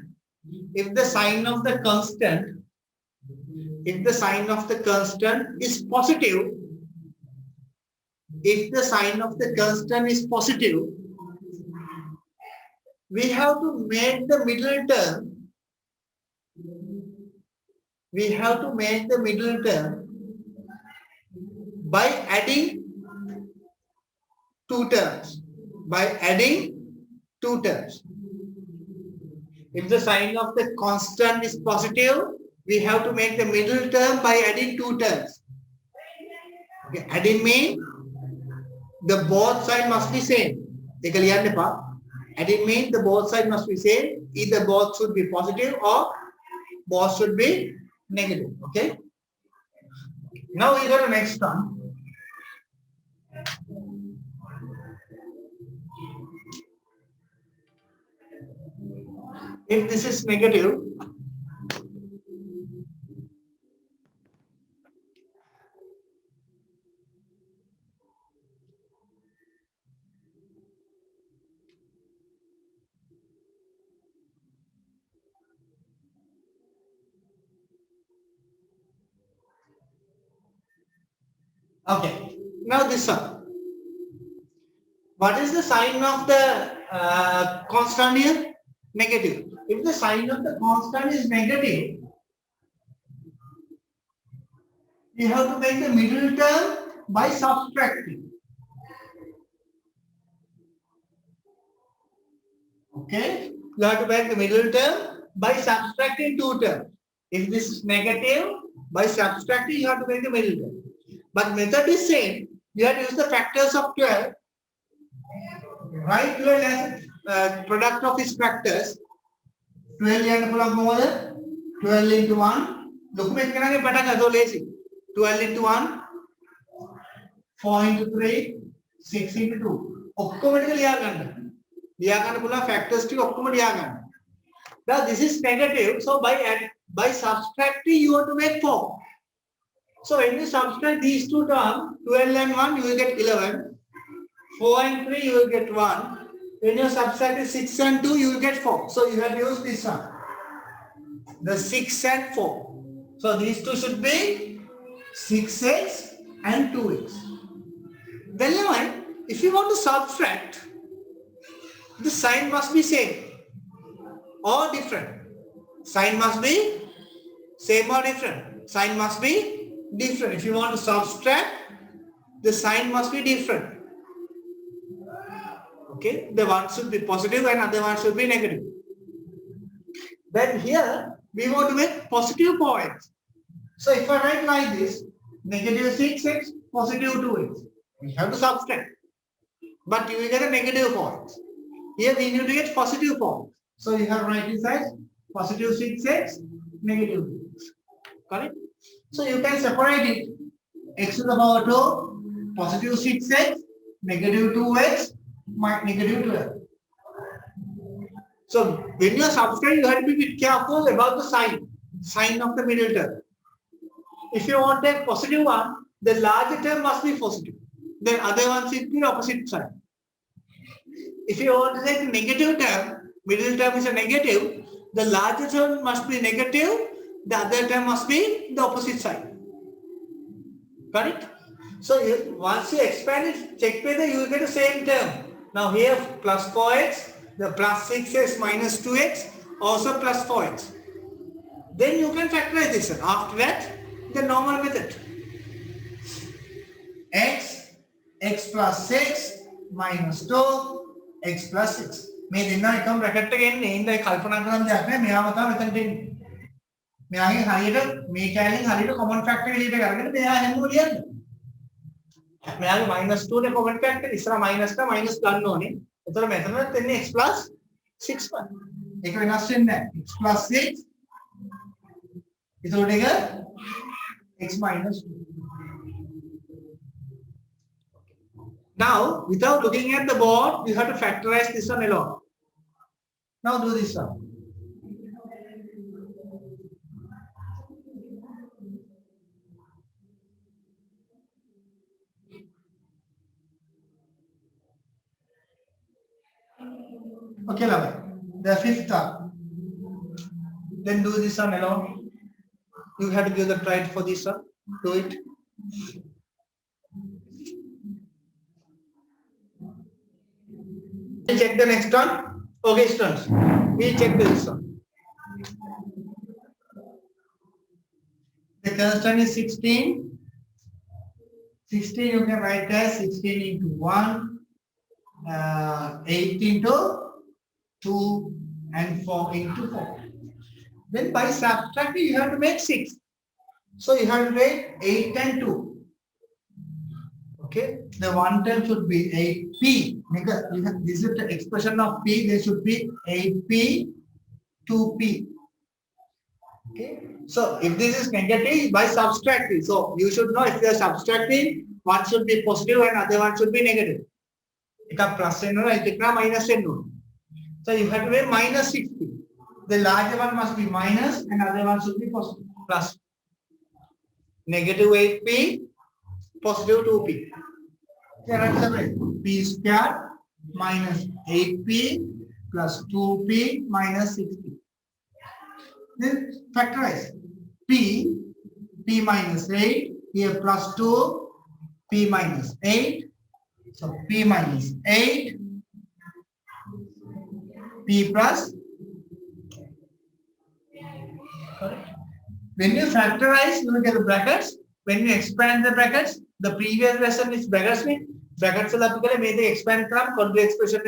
if the sign of the constant is positive, if the sign of the constant is positive, we have to make the middle term. We have to make the middle term by adding two terms. By adding two terms. If the sign of the constant is positive, we have to make the middle term by adding two terms. Okay, adding means the both side must be same. Adding means the both side must be same. Either both should be positive or both should be negative. Okay. Now we go to the next one. If this is negative, okay. Now this one. What is the sign of the constant here? Negative. If the sign of the constant is negative, you have to make the middle term by subtracting. Okay? You have to make the middle term by subtracting two terms. If this is negative, by subtracting you have to make the middle term. But method is same. You have to use the factors of 12. Write 12 as a product of its factors. 12 into 1. Document karenge pattern ado lazy. 12 into 1, 4 into 3, 6 into 2. ඔක්කොම ටික ලියා ගන්න. ලියා ගන්න පුළුවන් factors ටික ඔක්කොම ලියා ගන්න. Now this is negative, so by subtracting you have to make 4. So when you subtract these two terms, 12 and 1, you will get 11. 4 and 3, you will get 1. When you subtract 6 and 2, you will get 4. So you have to use this one. The 6 and 4. So these two should be 6x and 2x. Then if you want to subtract, the sign must be same or different. Sign must be same or different. Sign must be different. If you want to subtract, the sign must be different. Okay, the one should be positive and other one should be negative. Then here we want to make positive points. So if I write like this, negative 6x, positive 2x, we have to subtract. But you will get a negative point. Here we need to get positive point. So you have to write inside positive 6x, negative 2x. Correct? So you can separate it. X to the power 2, positive 6x, negative 2x, negative 12. So when you are subtracting, you have to be careful about the sign of the middle term. If you want a positive one, the larger term must be positive. Then other one should be opposite side. If you want to take a negative term, middle term is a negative, the larger term must be negative, the other term must be the opposite side. Correct? So once you expand it, check whether you will get the same term. Now here plus 4x, the plus 6x minus 2x, also plus 4x. Then you can factorize this one. After that, the normal method. x plus 6 minus 2, x plus 6. මේ දෙන්නා එකම bracket එකේ එන්නේ. ඉඳලා කල්පනා කරන්න දෙයක් නැහැ. මෙයාම තමයි මෙතනට එන්නේ. මෙයාගේ හරියට මේ කැලෙන් හරියට common factor එළියට අරගෙන මෙයා හැමෝම ලියන්න. මෙයාගේ -2 නේ common factor ඉස්සරහ minus එක minus ගන්න ඕනේ. එතකොට මෙතනත් එන්නේ x plus 6 වත්. ඒක වෙනස් වෙන්නේ නැහැ. x plus 6. එතකොට ඒක x minus 2. Now, without looking at the board, you have to factorize this one alone. Now do this one. Okay, Love. The fifth term. Then do this one alone. You have to give the try for this one. Do it. We'll check the next one. Okay, students. We'll check this one. The constant is 16. 16 you can write as 16 into 1, 8 into 2, and 4 into 4. Then by subtracting you have to make 6. So you have to make 8 and 2. Okay, the one term should be 8p. This is the expression of p. There should be 8p, 2p. Okay, so if this is negative, by subtracting. So you should know if you are subtracting, one should be positive and other one should be negative. It is plus and it is minus and so you have to make minus 60. The larger one must be minus and other one should be positive. Plus negative 8p, positive 2p. P square minus 8p plus 2p minus 60. Then factorize. P minus 8, here plus 2, p minus 8. So p minus 8, p plus. Correct. When you factorize, you will get the brackets. When you expand the brackets, the previous lesson is brackets में brackets वाला आपको में the expand करा quadratic expression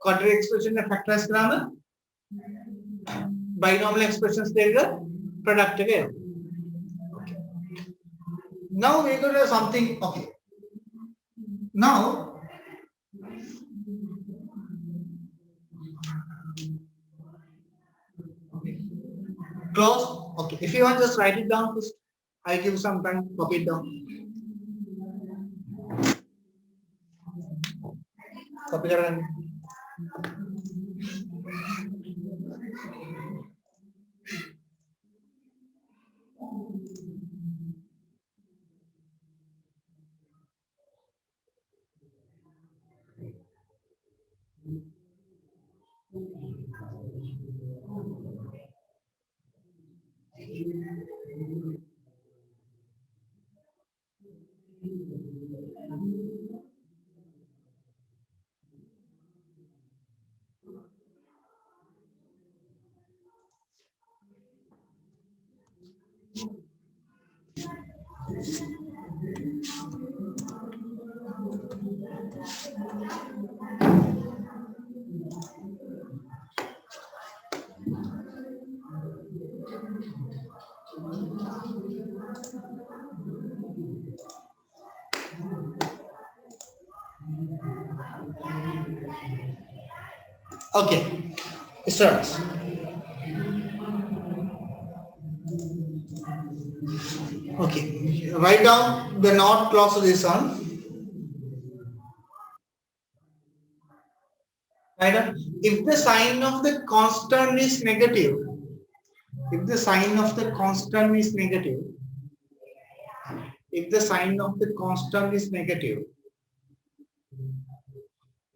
quadratic expression में factorize करा binomial expressions देगा product के. Okay. Now we go to something. Okay. Now close. Okay. If you want, just write it down first. I give some time. Copy it down. Copy it. Okay, start. Okay, write down the not clause of this one. Write down. If the sign of the constant is negative, if the sign of the constant is negative, if the sign of the constant is negative,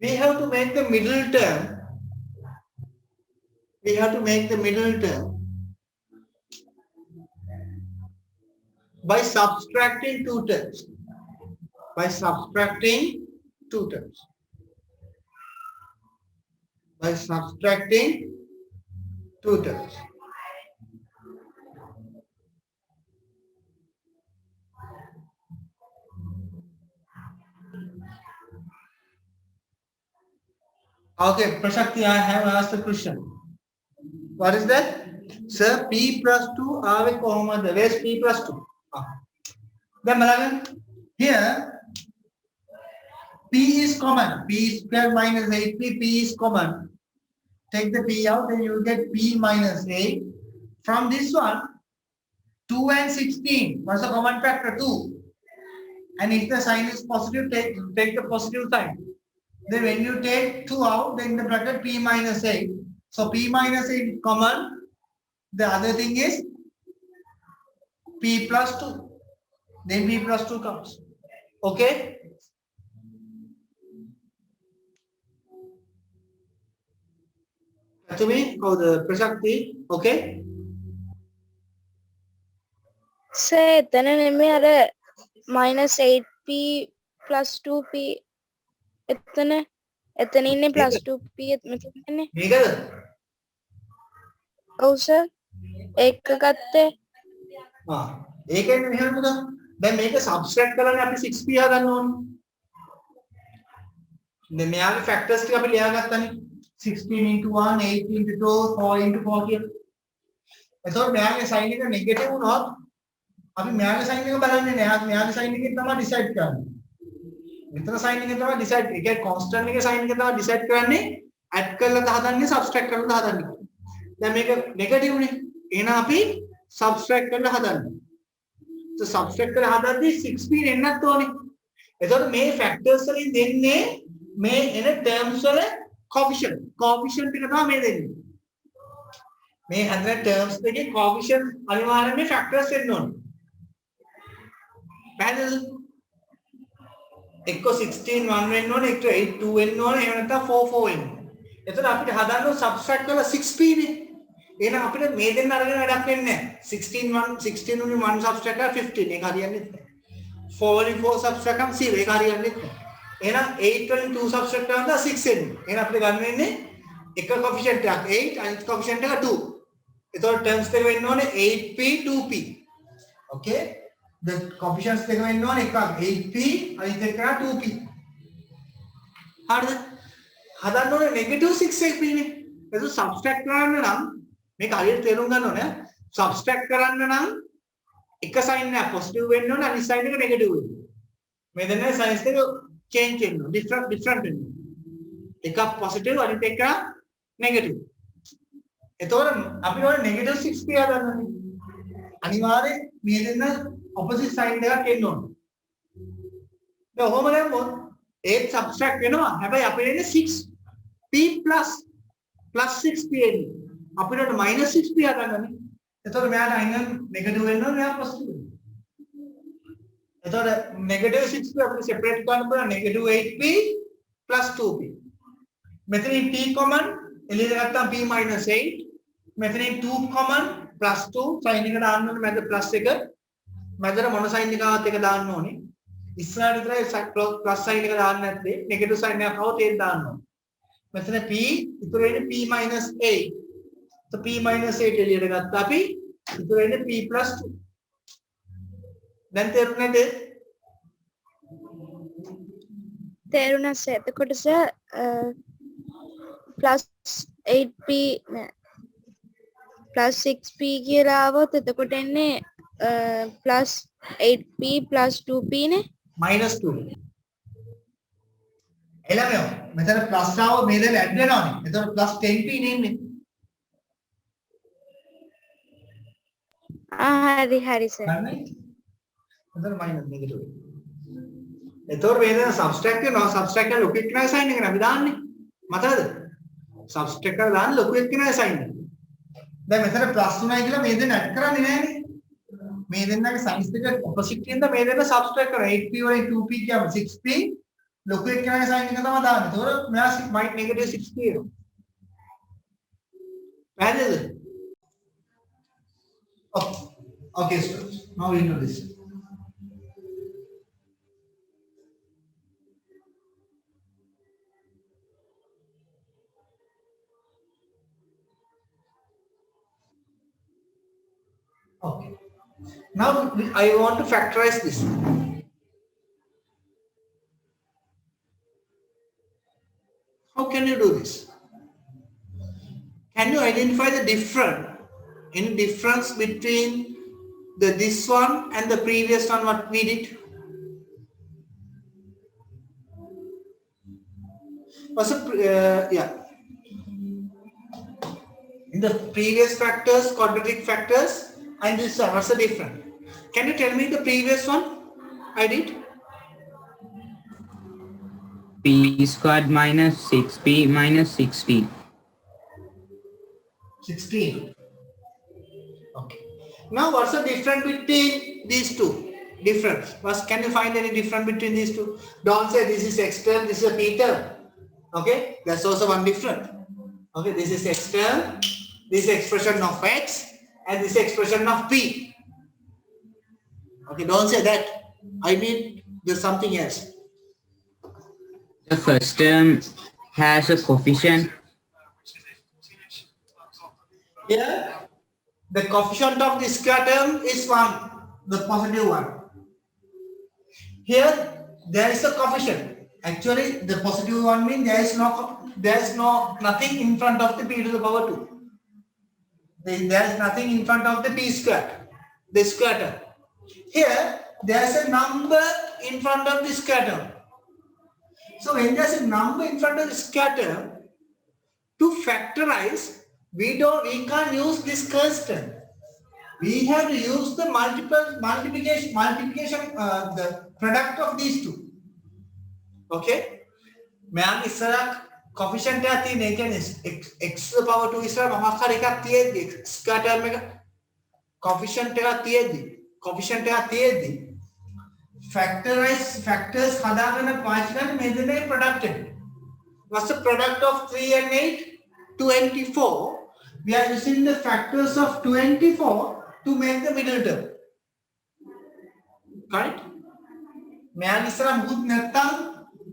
we have to make the middle term. We have to make the middle term by subtracting two terms. By subtracting two terms. By subtracting two terms. Okay, Prashakti, I have asked a question. What is that? Sir, p plus 2 are common. Where is p plus 2? Then here p is common. P square minus 8p, p is common. Take the p out, then you will get p minus 8. From this one, 2 and 16. What's the common factor? 2. And if the sign is positive, take the positive sign. Then when you take 2 out, then in the bracket p minus 8. So p minus 8 is common. The other thing is p plus 2. Then p plus 2 comes. Okay? To me, oh, the Prashakti, okay? Say, then I minus 8p plus 2p. Itane plus 2p. Megada? Oh, sir. Ek katte. ඒකෙන් මෙහෙම දැන් මේක සබ්ස්ට්‍රැක්ට් කරලා අපි 6p හදන්න ඕනේ. දැන් මෙයාගේ ෆැක්ටර්ස් ටික අපි ලියාගත්තානේ. 16 into 1 8 into 2 4 into 4 කියලා. එතකොට මෙයාගේ සයින් එක නෙගටිව් වුණොත් අපි මෙයාගේ සයින් එක බලන්නේ නැහැ. මෙයාගේ සයින් එකෙන් තමයි ඩිසයිඩ් කරන්නේ. මෙතන සයින් එකෙන් තමයි ඩිසයිඩ්. ඒ කියන්නේ කොන්ස්ටන්ට් එකේ සයින් එක තමයි ඩිසයිඩ් කරන්නේ. ඇඩ් කරලාද හදන්නේ සබ්ස්ට්‍රැක්ට් කරලාද හදන්නේ. දැන් මේක නෙගටිව් නේ. එහෙනම් අපි subtract කරලා හදන්න. So subtract කරලා හදද්දී 6p එන්නත් ඕනේ. එතකොට මේ factors වලින් දෙන්නේ මේ එන terms වල coefficient. Coefficient එක තමයි මේ දෙන්නේ. මේ හදන terms දෙකේ coefficient අනිවාර්යයෙන්ම factors වෙන්න ඕනේ. පැහැදිලිද? එක්ක 16 1 වෙන්න ඕනේ, එක්ක 8 2 වෙන්න ඕනේ, එහෙම නැත්නම් 4 4 වෙන්න ඕනේ. එතකොට අපිට හදන්න subtract කරලා 6p නේ. එහෙනම් අපිට මේ දෙන්න අරගෙන වැඩක් වෙන්නේ නැහැ. 16 වලින් 1 subtract කරලා 15 ඒක හරියන්නේ නැහැ. 4 වලින් 4 subtract කරාම 0 ඒක හරියන්නේ නැහැ. එහෙනම් 8 වලින් 2 subtract කරාම 6 එන්නේ. එහෙනම් අපිට ගන්න වෙන්නේ එක coefficient එකක් 8 අනිත් coefficient එක 2. එතකොට terms දෙක වෙන්න ඕනේ 8p 2p. Okay? The coefficients දෙක වෙන්න ඕනේ එකක් 8p අනිත් එක 2p. හරිද? හදන්න ඕනේ negative 6p නේ. ඒක subtract කරන්න නම් මේක හරියට තේරුම් ගන්න ඕනේ. සබ්ස්ට්‍රැක්ට් කරන්න නම් එක සයින් එක පොසිටිව් වෙන්න ඕනේ අනිත් සයින් එක නෙගටිව් වෙන්න ඕනේ. මේ දෙන්නේ සයින්ස් දෙක චේන්ජ් වෙන්න ඕනේ. ඩිෆරන්ට් වෙන්න ඕනේ. එකක් පොසිටිව් අනිත් එක නෙගටිව්. එතකොට අපි ඕනේ නෙගටිව් 6p හදන්නනේ. අනිවාර්යෙන් මේ දෙන්න ඔපොසිට් සයින් එකක් එන්න ඕනේ. දැන් ඔහොම දැම්මොත් 8 සබ්ස්ට්‍රැක්ට් වෙනවා. හැබැයි අපිට එන්නේ 6p plus 6p එන්නේ. අපිට minus 6p හදන්නනේ. එතකොට මෙයාට අයින් නෙගටිව් වෙන්න ඕනේ මෙයා පොසිටිව් වෙන්න. එතකොට නෙගටිව් 6p අපිට සෙපරේට් කරන්න පුළුවන් නෙගටිව් 8p plus 2p. මෙතනින් p common එළියට ගත්තාම p minus 8. මෙතනින් 2 common plus 2 sin එක දාන්න ඕනේ මැද plus එක. මැදට මොන sin එක ආවත් එක දාන්න ඕනේ. ඉස්සරහට විතරයි plus sin එක දාන්න නැත්තේ. නෙගටිව් sin එකක් આવොත් ඒක දාන්න ඕනේ. මෙතන p ඉතුරු වෙන්නේ p minus 8. So p minus 8 එළියට ගත්තා අපි ඉතුරු වෙන්නේ p plus 2. දැන් තේරුණාද? තේරුණා සර්. එතකොට sir plus 8p plus 6p කියලා આવොත් එතකොට එන්නේ plus 8p plus 2p නේ minus 2. එළමෙව මෙතන plus ආව මේ දෙක ඇඩ් වෙනවනේ. එතකොට plus 10p නේ ඉන්නේ. හරි සර්. හරිනේ. එතන minus negative. එතකොට මේ දෙන subtract කරනවා. subtract කරලා ලොකු එක්කනයි sign එක අපි දාන්නේ. මතකද? subtract කරලා දාන්න ලොකු එක්කනයි sign එක. දැන් මෙතන plus 3යි කියලා මේ දෙන්න ඇඩ් කරන්නේ නැහැනේ. මේ දෙන්නගේ signs දෙක opposite වෙනද මේ දෙන්න subtract කරනවා. 8p වලින් 2p කියම 6p ලොකු එක්කනගේ sign එක තමයි දාන්නේ. එතකොට මෙයා minus negative 6p එනවා. පැහැදිලිද? Okay, students. Now we know this. Okay. Now I want to factorize this. How can you do this? Can you identify the difference between this one and the previous one what we did? Also, yeah. In the previous factors, quadratic factors, and this one, what's the difference? Can you tell me the previous one I did? p squared minus 6p minus 16. 16. Okay. Now what's the difference between these two? Difference. Can you find any difference between these two? Don't say this is x term, this is a p term. Okay. That's also one difference. Okay, this is x term, this is expression of x, and this is expression of p. Okay, don't say that. I mean, there's something else. The first term has a coefficient. Here, the coefficient of the square term is 1, the positive one. Here, there is a coefficient. Actually, the positive one means there is nothing in front of the p to the power 2. There is nothing in front of the p square, the square term. Here, there is a number in front of the square term. So when there is a number in front of the square term, to factorize, we can't use this constant. We have to use the multiplication, the product of these two. Okay? Ma'am, isara coefficient එක තියෙන ඒ කියන්නේ x to the power 2 isara මොකක් හරි එකක් තියෙද්දි square term එක coefficient එකක් තියෙද්දි factors හදාගෙන පාවිච්චි කරන්නේ මේ දෙන්නේ product එක. What's the product of 3 and 8? 24. We are using the factors of 24 to make the middle term. Correct? මෙයා ඉස්සර මුකුත් නැත්තම්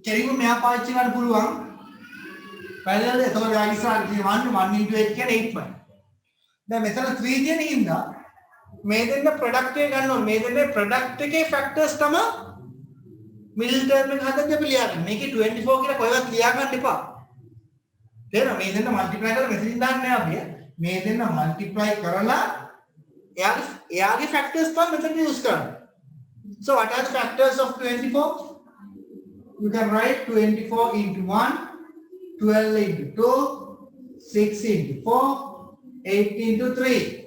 කෙලිම මෙයා පාවිච්චි කරන්න පුළුවන්. පැහැදිලිද? එතකොට මෙයා ඉස්සර 1 into 8 කියන්නේ 8 යි. දැන් මෙතන 3 තියෙන හින්දා මේ දෙන්න ප්‍රොඩක්ට් එක ගන්න ඕනේ. මේ දෙන්නේ ප්‍රොඩක්ට් එකේ ෆැක්ටර්ස් තමයි මිඩල් ටර්ම් එක හදන්න අපි ලියා ගන්න. මේකේ 24 කියලා කොහෙවත් ලියා ගන්න එපා. තේරෙනවද? මේ දෙන්න මල්ටිප්ලයි කරලා මෙතනින් දාන්නේ අපි. මේ දෙන්න මල්ටිප්ලයි කරලා එයාගේ factors තමයි මෙතන use කරන්නේ. So what are the factors of 24? You can write 24 into 1, 12 into 2, 6 into 4, 8 into 3.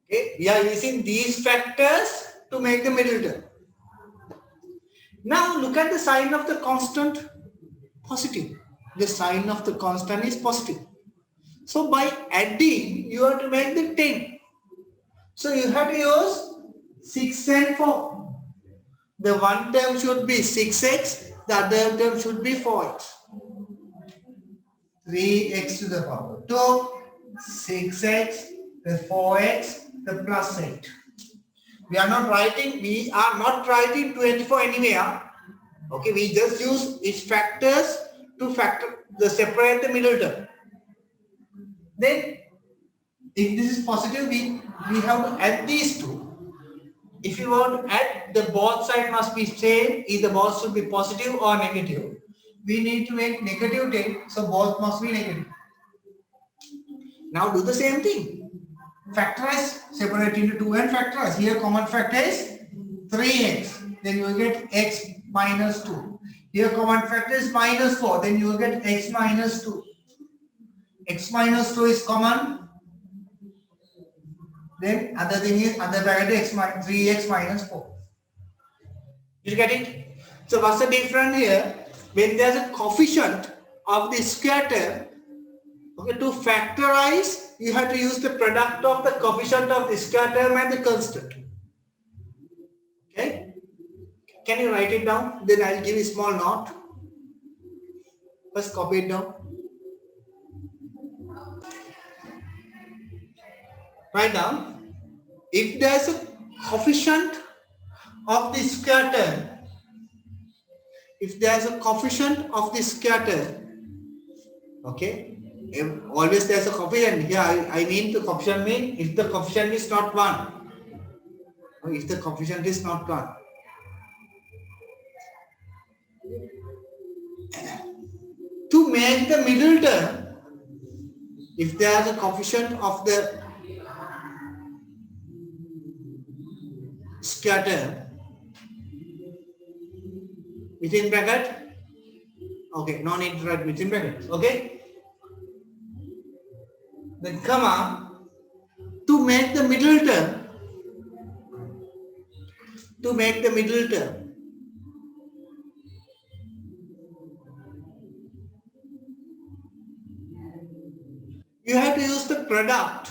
Okay, we are using these factors to make the middle term. Now look at the sign of the constant, positive. The sign of the constant is positive. So by adding, you have to make the 10. So you have to use 6 and 4. The one term should be 6x, the other term should be 4x. 3x to the power 2, 6x, the 4x, the plus 8. We are not writing 24 anywhere. Okay, we just use its factors to separate the middle term. Then, if this is positive, we have to add these two. If you want to add, the both side must be same. Either both should be positive or negative. We need to make negative 10, so both must be negative. Now do the same thing. Factorize, separate into 2 and factorize. Here common factor is 3x. Then you will get x minus 2. Here common factor is minus 4. Then you will get x minus 2. X minus 2 is common. Then other thing is other bracket x minus 3x minus 4. You get it? So what's the difference here? When there's a coefficient of the square term, okay, to factorize, you have to use the product of the coefficient of the square term and the constant. Okay? Can you write it down? Then I'll give you a small note. First copy it down. Write down. If there's a coefficient of the square term, okay, always there's a coefficient. Here I mean the coefficient mean if the coefficient is not 1. If the coefficient is not 1. To make the middle term, if there is a coefficient of the square term within bracket, okay, no need to write within bracket, okay, then comma, to make the middle term, you have to use the product.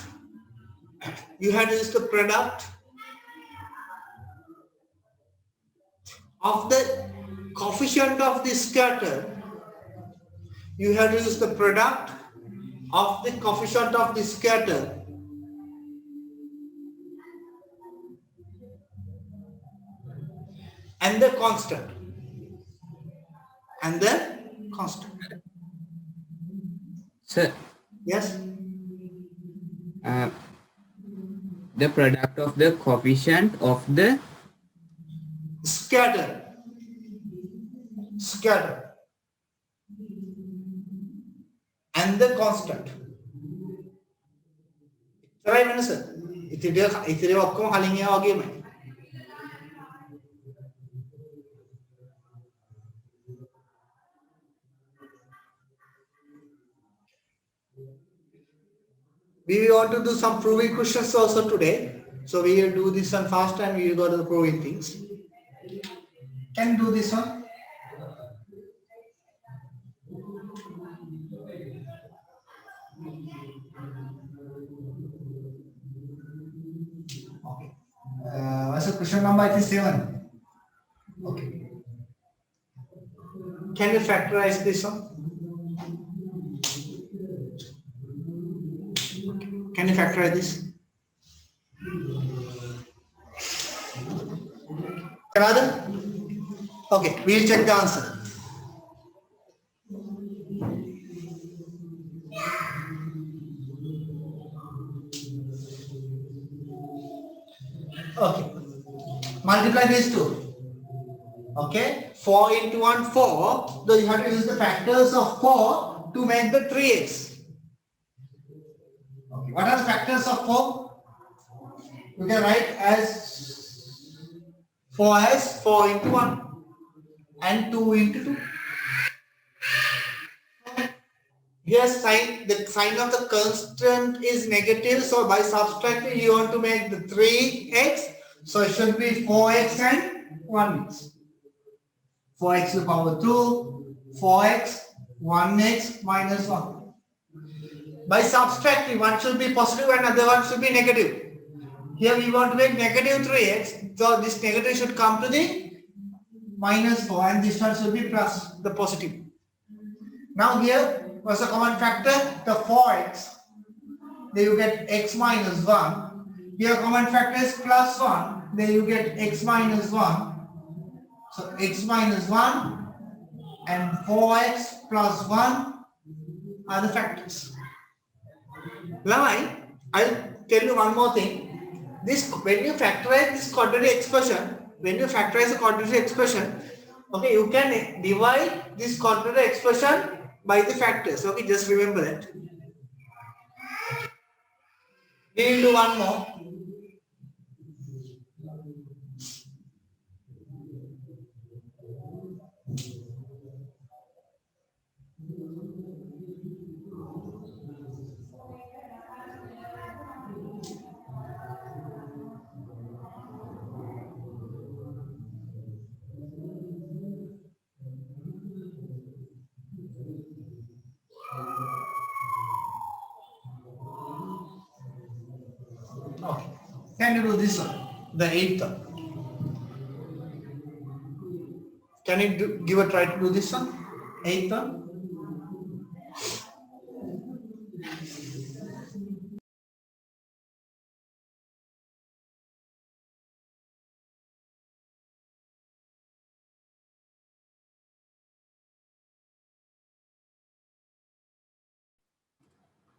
Of the coefficient of the square term you have to use the product of the coefficient of the scatter and the constant. And the constant. Sir, Yes? the product of the coefficient of the Scatter. Scatter. And the constant. Right, sir? ඉතිරි ඔක්කොම කලින් ඒවා වගේමයි. We want to do some proving questions also today. So we will do this one fast and we will go to the proving things. Can you do this one? Okay. What's the question number? It is 7. Okay. Can you factorize this one? Can you factorize this? Another? Okay, we'll check the answer. Okay, multiply these two. Okay, 4 into 1, 4. So you have to use the factors of 4 to make the 3x. Okay, what are the factors of 4? You can write as 4 as 4 into 1 and 2 into 2. Here the sign of the constant is negative, so by subtracting you want to make the 3x, so it should be 4x and 1x. 4x to the power 2, 4x, 1x minus 1. By subtracting, one should be positive and other one should be negative. Here we want to make negative 3x, so this negative should come to the minus 4 and this one should be plus the positive. Now here, what's the common factor? The 4x. Then you get x minus 1. Here common factor is plus 1. Then you get x minus 1. So x minus 1 and 4x plus 1 are the factors. Now I'll tell you one more thing. This, when you factorize this quadratic expression, okay, you can divide this quadratic expression by the factors. Okay, just remember that. We will do one more. Okay. Can you do this one? The 8th one. Can you give a try to do this one? 8th one.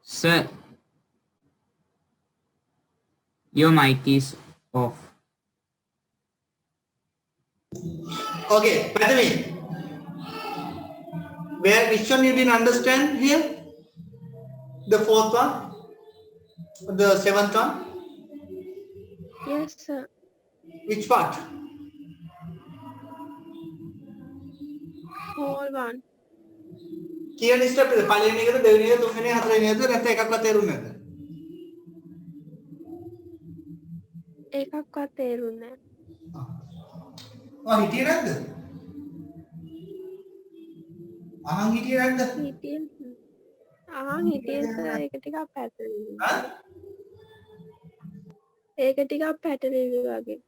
Sir, your mic is off. Okay, by the way, which one you didn't understand here? The 4th one? The 7th one? Yes, sir. Which part? Whole one. කියන step එක පළවෙනි එකද දෙවෙනි එක තුන්වෙනි එක හතරවෙනි එකද නැත්නම් එකක්වත් තේරුන්නේ නැද්ද? එකක්වත් තේරුන්නේ නැහැ. ඔය හිටියේ නැද්ද? අහන් හිටියේ නැද්ද? හිටියේ සර් ඒක ටිකක් පැටලෙන්නේ. හා? ඒක ටිකක් පැටලෙන්නේ වගේ.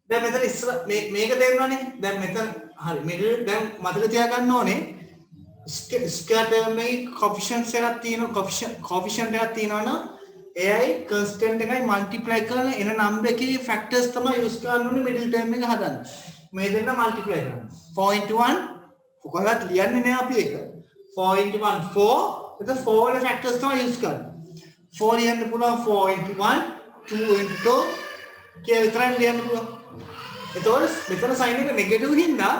දැන් මෙතන ඉස්සර මේක තේරුණානේ. දැන් මෙතන හරි මිඩල් දැන් මතක තියාගන්න ඕනේ ස්ක්වයර් ටර්ම් එකේ කොෆිෂියන්ට්ස් එකක් තියෙනවා කොෆිෂියන්ට් එකක් තියෙනවා නම් එයයි කන්ස්ටන්ට් එකයි මල්ටිප්ලයි කරලා එන නම්බර් එකේ ෆැක්ටර්ස් තමයි යූස් කරන්න ඕනේ මිඩල් ටර්ම් එක හදන්න. මේ දෙන්න මල්ටිප්ලයි කරන්න. 4 * 1 කොහොමද ලියන්නේ නෑ අපි ඒක. 4 * 1 4 එතකොට 4 වල ෆැක්ටර්ස් තමයි යූස් කරන්නේ. 4 ලියන්න පුළුවන් 4 * 1 2 * 2 කියලා විතරක් ලියන්න පුළුවන්. එතකොට මෙතන sin එක නෙගටිව් හින්දා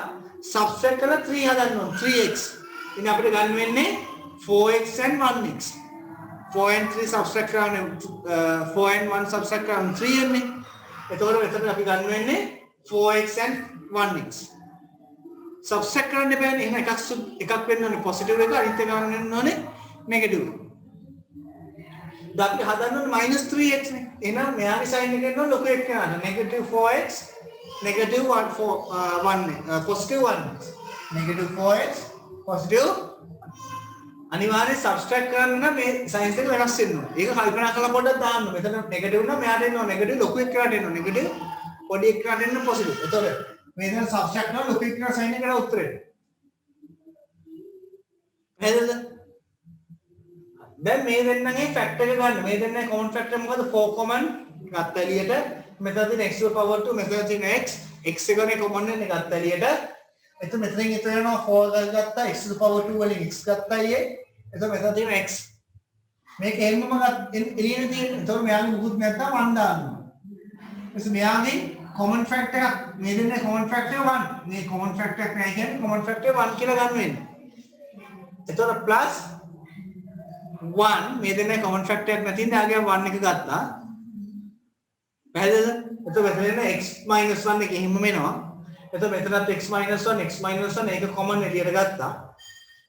සබ්ස්ට්‍රැක්ට් කරලා 3 හදන්න ඕන 3x. ඉතින් අපිට ගන්න වෙන්නේ 4x and 1x. 4 and 3 සබ්ස්ට්‍රැක්ට් කරන්නේ 4 and 1 සබ්ස්ට්‍රැක්ට් කරන්නේ 3 එන්නේ. එතකොට මෙතන අපි ගන්න වෙන්නේ 4x and 1x. සබ්ස්ට්‍රැක්ට් කරන්න බෑනේ. එහෙනම් එකක් වෙන්න ඕනේ පොසිටිව් එක අනිත් එක ගන්න ඕනේ නෙගටිව්. දැන් අපි හදන්න ඕනේ -3x නේ. එහෙනම් මෙයාගේ sin එක ගන්න ලොකු එක ගන්න. -4x negative 1 positive 1 negative 4x positive අනිවාර්යෙන් subtract කරන්න නම් මේ signs එක වෙනස් වෙන්න ඕනේ. ඒක කල්පනා කරලා පොඩ්ඩක් දාන්න. මෙතන negative නම් මෙයාට එනවා negative ලොකු එකකට එනවා negative පොඩි එකකට එන්න positive. එතකොට මේ දෙන subtract කරලා ලොකු එකට sign එකට උත්තරේ. හරිද? දැන් මේ දෙන්නගේ factor එක ගන්න. මේ දෙන්නගේ common factor මොකද? 4 common ගත්ත එළියට මෙතන තියෙන x to the power 2 මෙතන තියෙන x එකනේ common වෙන්නේ ගත්ත එළියට. එතකොට මෙතනින් එතන යනවා 4 ගත්තා x to the power 2 වලින් x ගත්තා ඊයේ. එතකොට මෙතන තියෙන x මේක එන්නම එළියට තියෙන. එතකොට මෙයාගේ මුකුත් නැත්තම් 1 දාන්නවා. එතකොට මෙයාගේ common factor එකක් මේ දෙන්නේ common factor 1. මේ common factor එක නෑ කියන්නේ common factor 1 කියලා ගන්න වෙන්නේ. එතකොට plus 1 මේ දෙන්නේ common factor එකක් නැතිනම් ආගේ 1 එක ගත්තා. පැහැදිලිද? එතකොට මෙතන x - 1 එක එහෙමම එනවා. එතකොට මෙතනත් x - 1 ඒක කොමන් එළියට ගත්තා.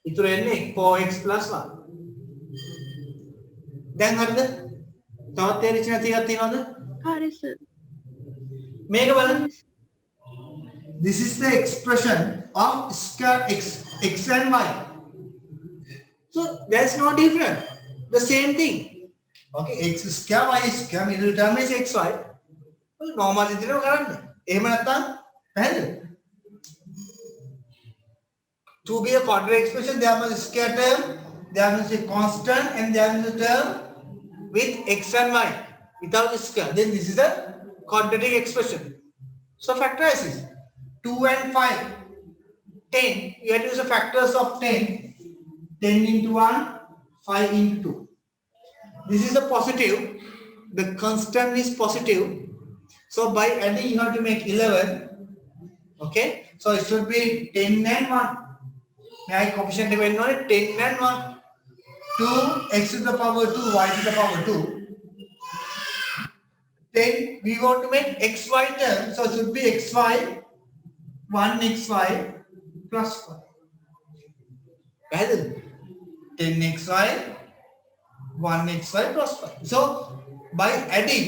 ඉතුරු එන්නේ 4x + 1. දැන් හරිද? තවත් තේරිච්ච නැති එකක් තියෙනවද? හරි සර්. මේක බලන්න. This is the expression of square x and y. So there's no difference. The same thing. Okay, x square y square middle term is xy. normal ඉදිරියට කරන්න. එහෙම නැත්නම් පැහැදිලිද? To be a quadratic expression there must be square term, there must be constant and there must be term with x and y. Without the square, then this is a quadratic expression. So factorize this. 2 and 5, 10. You have to use the factors of 10. 10 into 1, 5 into 2. This is a positive. The constant is positive. So by adding you have to make 11. Okay. So it should be 10 and 1. May I coefficient depend on it? 10 and 1. 2 x to the power 2 y to the power 2. Then we want to make xy term. So it should be xy 1xy plus 1. 10xy 1xy plus 5. So by adding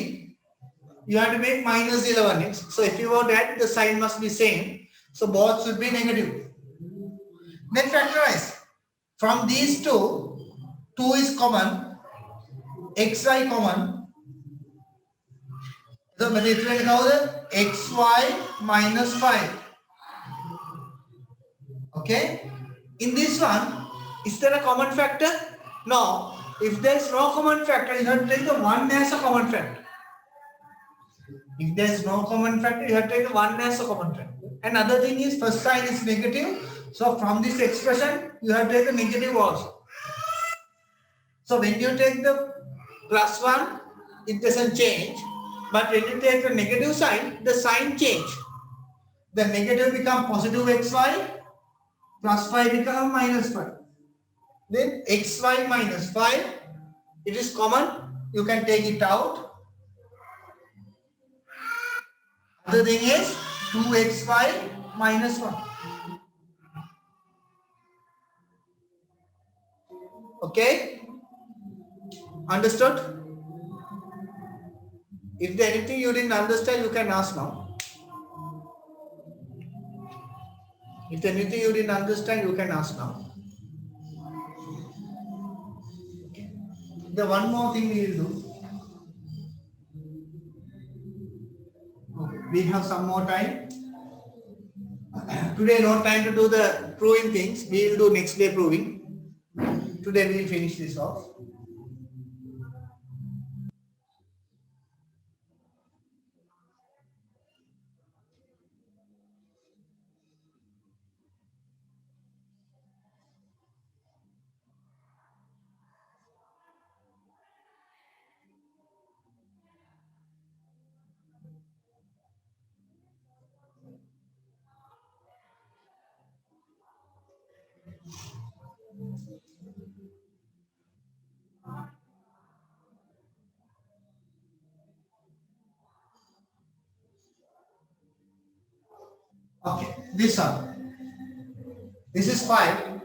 you have to make -11x. So if you want to add, the sign must be same. So both should be negative. Then factorize. From these two, 2 is common, xy common. So manipulate how the xy minus 5. Okay. In this one, is there a common factor? No. If there is no common factor, you have to take the 1 as a common factor. If there is no common factor, you have to take the 1 as a common factor. Another thing is first sign is negative. So from this expression, you have to take the negative also. So when you take the +1, it doesn't change. But when you take the negative sign, the sign change. The negative become positive xy, +5 become -5. Then xy minus 5, it is common. You can take it out. Other thing is 2xy minus 1. Okay? Understood? If there anything you didn't understand, you can ask now. If there anything you didn't understand, you can ask now. The one more thing we will do. Okay. we have some more time. Today no time to do the proving things. We will do next day proving. Today we will finish this off. Okay, this one. This is 5.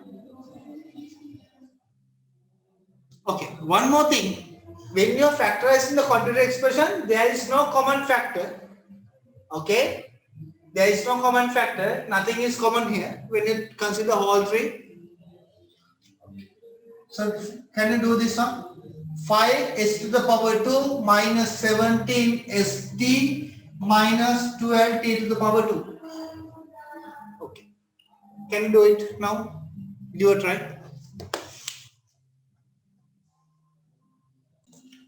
Okay, one more thing. When you are factorizing the quadratic expression, there is no common factor. Okay, there is no common factor. Nothing is common here when you consider whole tree. So can you do this one? 5s to the power 2 minus 17st minus 12t to the power 2. Okay. Can you do it now? Give a try.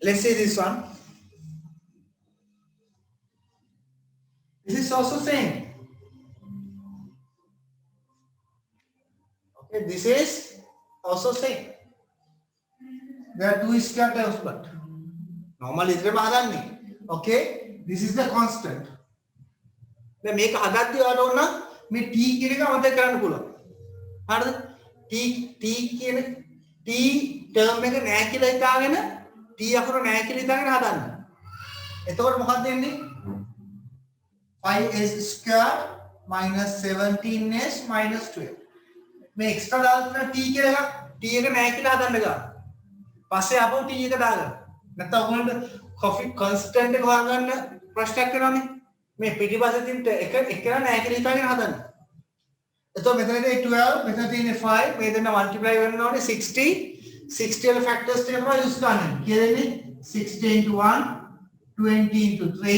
Let's see this one. This is also same. Okay, this is also same. There are two square terms, but normal is the okay, this is the constant. Then make hadatti alona me t කියන එක අමතක කරන්න පුළුවන්. හරිද? t term එක නෑ කියලා හිතාගෙන t අකුර නෑ කියලා හිතාගෙන හදන්න. එතකොට මොකක්ද වෙන්නේ? 5s square minus 17s minus 12. මේ extra දාලා t කියලා එකක් t එක නෑ කියලා හදන්න ගන්න. පස්සේ ආපහු t එක දාගන්න. නැත්නම් ඔයගොල්ලන්ට කොෆි කන්ස්ටන්ට් එක හොයාගන්න ප්‍රශ්නයක් වෙනවනේ. මේ පිටිපස්සේ තියෙන එක නෑ කියලා හිතාගෙන හදන්න. එතකොට මෙතන තියෙන්නේ 12, මෙතන තියෙන්නේ 5, මේ දෙන්න මල්ටිප්ලයි වෙනවනේ 60. 60 වල ෆැක්ටර්ස් ටික තමයි යූස් කරන්නේ. කියලා දෙන්නේ 60 into 1, 20 into 3,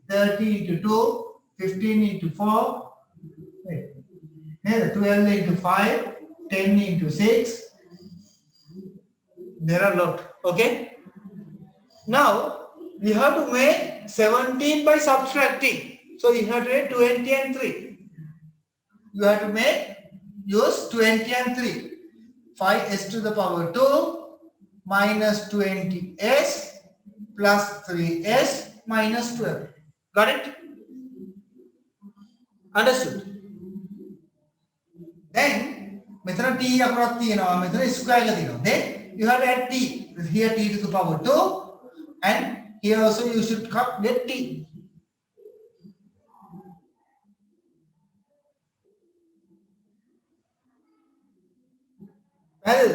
30 into 2, 15 into 4, 12 into 5, 10 into 6. There are a lot. Okay. Now we have to make 17 by subtracting. So you have to make 20 and 3. You have to use 20 and 3. 5s to the power 2 minus 20s plus 3s minus 12. Got it? Understood? Then මෙතන t අකුරක් තියෙනවා මෙතන square එක තියෙනවා. Then you have to add t. Here t to the power 2 and here also you should get t. Well,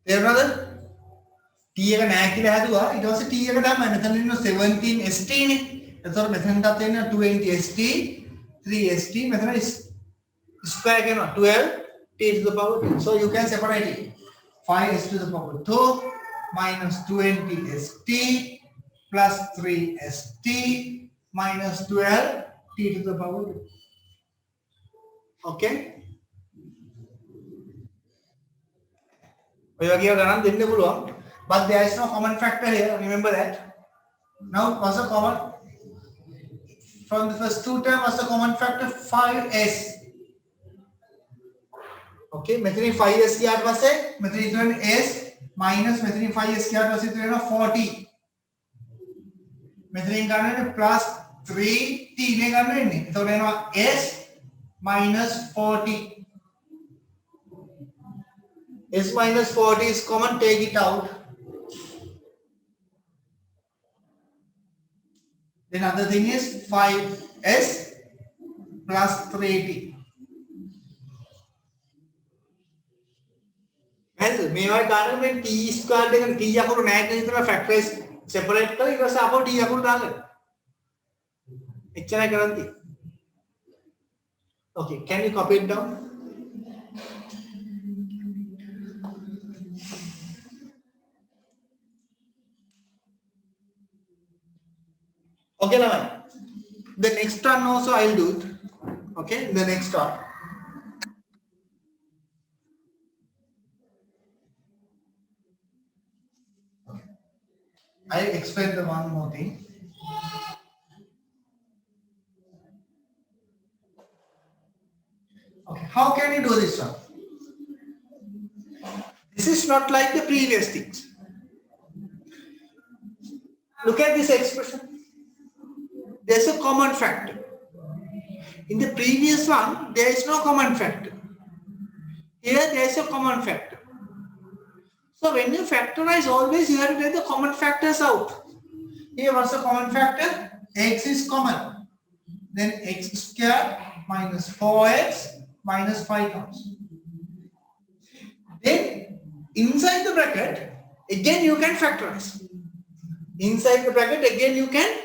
there brother t එක නෑ කියලා හැදුවා ඊට පස්සේ t එක දැම්මා මෙතන ඉන්න 17 st නේ එතකොට මෙතනටත් එන්න 20 st 3 st මෙතන square කරනවා 12 t to the power 2 so you can separate it 5 s to the power 2 minus 20 st plus 3 st minus 12 t to the power 2 okay ඔය වගේ ගණන් දෙන්න පුළුවන් but there is no common factor here remember that now what's the common from the first two terms what's the common factor 5s okay මෙතනින් 5s ගියාට පස්සේ මෙතන ඉතුරුනේ s minus මෙතනින් 5s ගියාට පස්සේ ඉතුරු වෙනවා 40 මෙතනින් ගන්න plus 3t නේ ගන්න වෙන්නේ එතකොට එනවා s minus 40 s minus 40 is common take it out then other thing is 5s plus 3t well මේවා ගන්න මේ t squared එක t අකුරු නැහැ කියන විතර factorize separate කරලා ඊට පස්සේ අපෝ t අකුරු දාගන්න එච්චරයි කරන් තියෙන්නේ okay can you copy it down Okay, now the next one also I'll do it. Okay, the next one. I explain the one more thing. Okay, how can you do this one? This is not like the previous things. Look at this expression. There's a common factor. In the previous one, there is no common factor. Here, there is a common factor. So when you factorize, always you have to take the common factors out. Here, what's the common factor? X is common. Then x squared minus 4x minus 5 comes. Then inside the bracket, again you can factorize. Inside the bracket, again you can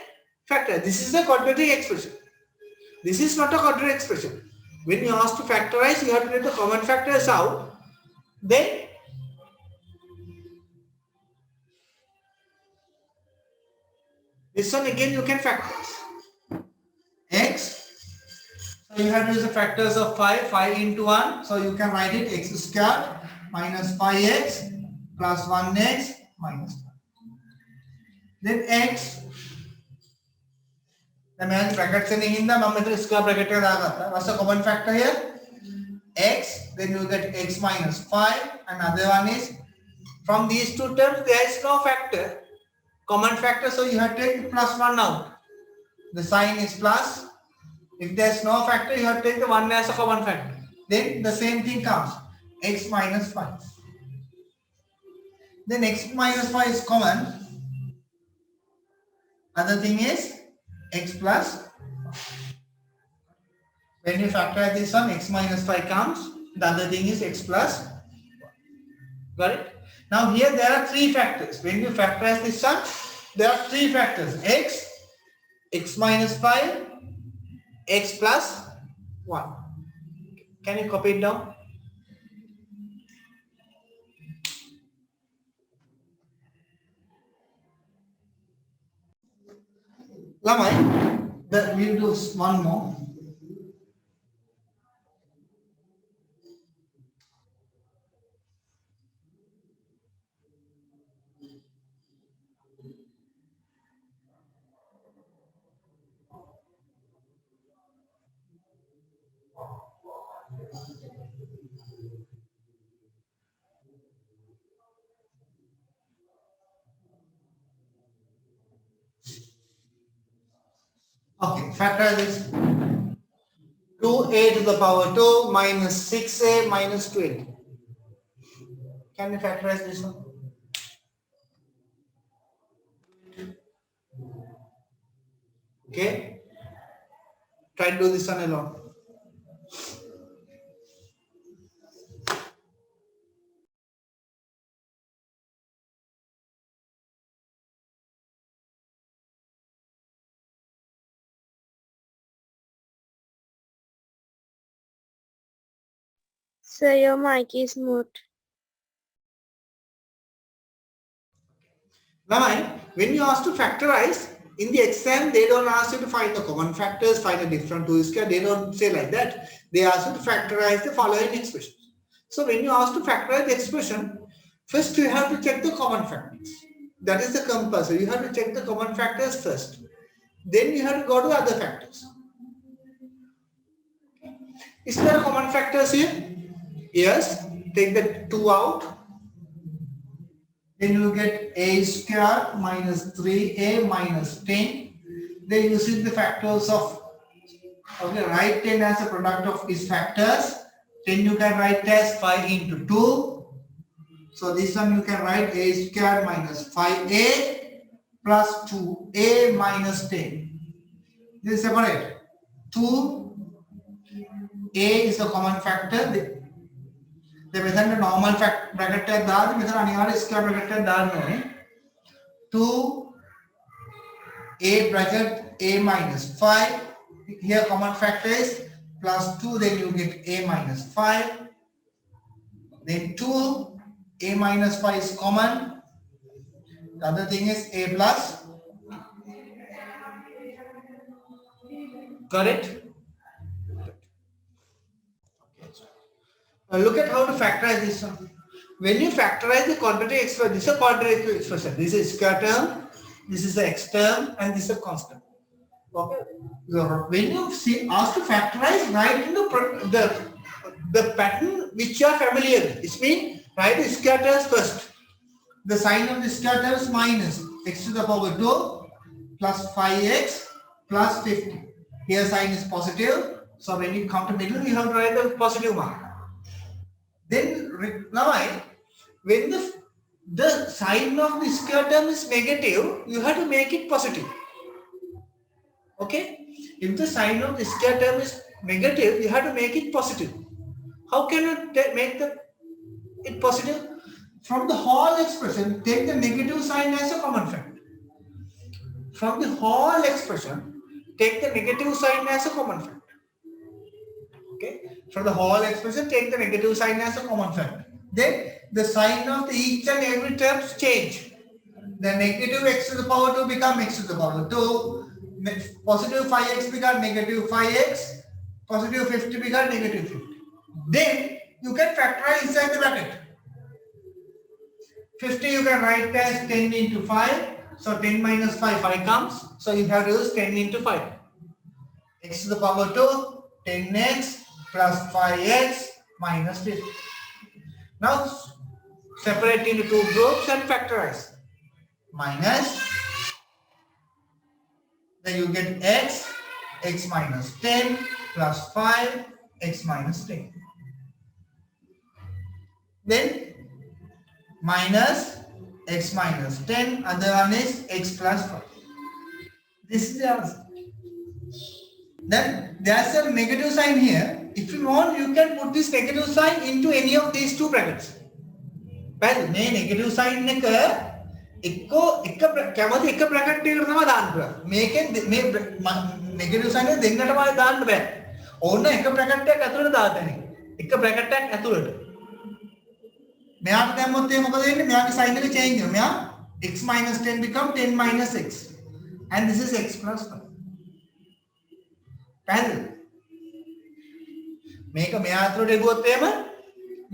factorize. This is a quadratic expression. This is not a quadratic expression. When you ask to factorize, you have to take the common factors out. Then this one again you can factorize. X. So you have to use the factors of 5 into 1. So you can write it x squared minus 5x plus 1x minus 1. Then x. The man brackets in the square bracket. What's the common factor here? X. Then you get x minus 5. Another one is from these two terms there is no factor. Common factor, so you have to take plus 1 out. The sign is plus. If there is no factor, you have to take the 1 as a common factor. Then the same thing comes. X minus 5. Then x minus 5 is common. Other thing is x plus. When you factorize this one, x minus 5 comes. The other thing is x plus. Got it? Now here there are 3 factors. When you factorize this one, there are 3 factors. X, x minus 5, x plus 1. Can you copy it down? Lamai, we'll do one more. Okay, factorize this. 2a to the power 2 minus 6a minus 20. Can you factorize this one? Okay. Try to do this one alone. So your mic is mute. Now, when you ask to factorize, in the exam, they don't ask you to find the common factors, find a different 2 square. They don't say like that. They ask you to factorize the following expression. So when you ask to factorize the expression, first you have to check the common factors. That is the compulsory. You have to check the common factors first. Then you have to go to other factors. Is there common factors here? Yes. Take the 2 out. Then you get a square minus 3a minus 10. Then you see the factors of, okay, write 10 as a product of its factors. Then you can write as 5 into 2. So this one you can write a square minus 5a plus 2a minus 10. This is separate. 2a is a common factor. The method normal bracket the method anywhere square bracket 2 a bracket a minus 5. Here common factor is plus 2, then you get a minus 5. Then 2 a minus 5 is common. The other thing is a plus Correct? Now look at how to factorize this one. When you factorize the quadratic expression, this is a quadratic expression. This is square term, this is the x term, and this is a constant. Okay. So when you see asked to factorize, write in the pattern which you are familiar with. It means write the square terms first. The sign of the square term is minus x to the power 2 plus 5x plus 50. Here sign is positive. So when you come to middle, you have to write the positive mark. Then now when the sign of the square term is negative, you have to make it positive. Okay? If the sign of the square term is negative, you have to make it positive. How can you make it positive? From the whole expression, take the negative sign as a common factor. From the whole expression, take the negative sign as a common factor. Okay? From the whole expression, take the negative sign as a common factor. Then the sign of each and every term change. The negative x to the power 2 become x to the power 2. Positive 5x become negative 5x. Positive 50 become negative 50. Then you can factorize inside the bracket. 50 you can write as 10 into 5. So 10 minus 5 comes. So you have to use 10 into 5. X to the power 2, 10x plus 5x minus 50. Now separate into two groups and factorize. Minus, then you get x minus 10 plus 5, x minus 10. Then minus x minus 10, other one is x plus 5. This is the answer. Then there's a negative sign here. If you want, you can put this negative sign into any of these two brackets. Well, negative sign එක කැමති එක bracket එකකට තමයි දාන්න පුළුවන්. මේකෙන් මේ negative sign එක දෙන්නටම දාන්න බෑ. ඕන්න එක bracket එකක් ඇතුළට දාන්න. එක bracket එකක් ඇතුළට. මෙයාට දැම්මොත් එහෙනම් මොකද වෙන්නේ? මෙයාගේ sign එක change වෙනවා. මෙයා x minus 10 become 10 minus x. And this is x plus 5. පැහැදිලිද? මේක මෙයා ඇතුළට එගුවොත් එහෙම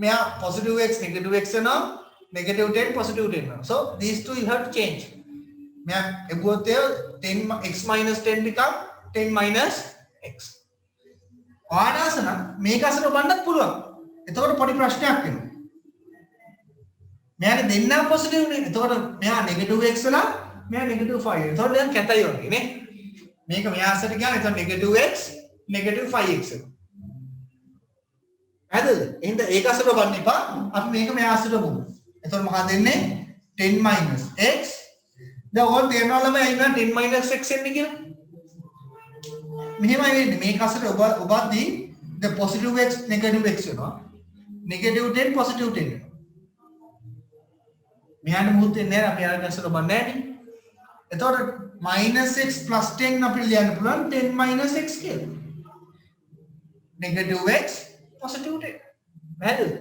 මෙයා positive x negative x වෙනවා, negative 10 positive 10 වෙනවා. So these two you have to change. මෙයා එගුවොත් 10 x minus 10 become 10 minus x. ඔයාට අසන මේක අසන බලන්නත් පුළුවන්. එතකොට පොඩි ප්‍රශ්නයක් වෙනවා. මෙයාගේ දෙන්නම positive නේ. එතකොට මෙයා negative x වෙලා මෙයා negative 5 වෙනවා. එතකොට දැන් කැතයි වගේ නේ. මේක මෙයා අසට ගියාම එතකොට negative x negative 5x වෙනවා. ඇදද? එහෙනම් ඒක අසට බලන්න එපා. අපි මේක මෙයා අසට බලමු. එතකොට මොකක්ද දෙන්නේ? 10 minus x. දැන් ඕක තේරෙනවලම එන්න 10 minus x එන්නේ කියලා. මෙහෙමයි වෙන්නේ. මේක අසට ඔබද්දී the positive x negative x වෙනවා. negative 10 positive 10 වෙනවා. මෙහාට මුහුත් වෙන්නේ නැහැ. අපි අර අසට බලන්නේ නැහැ නේ. එතකොට minus x plus 10 අපිට ලියන්න පුළුවන් 10 minus x කියලා. negative x positive 10. වැරදිද?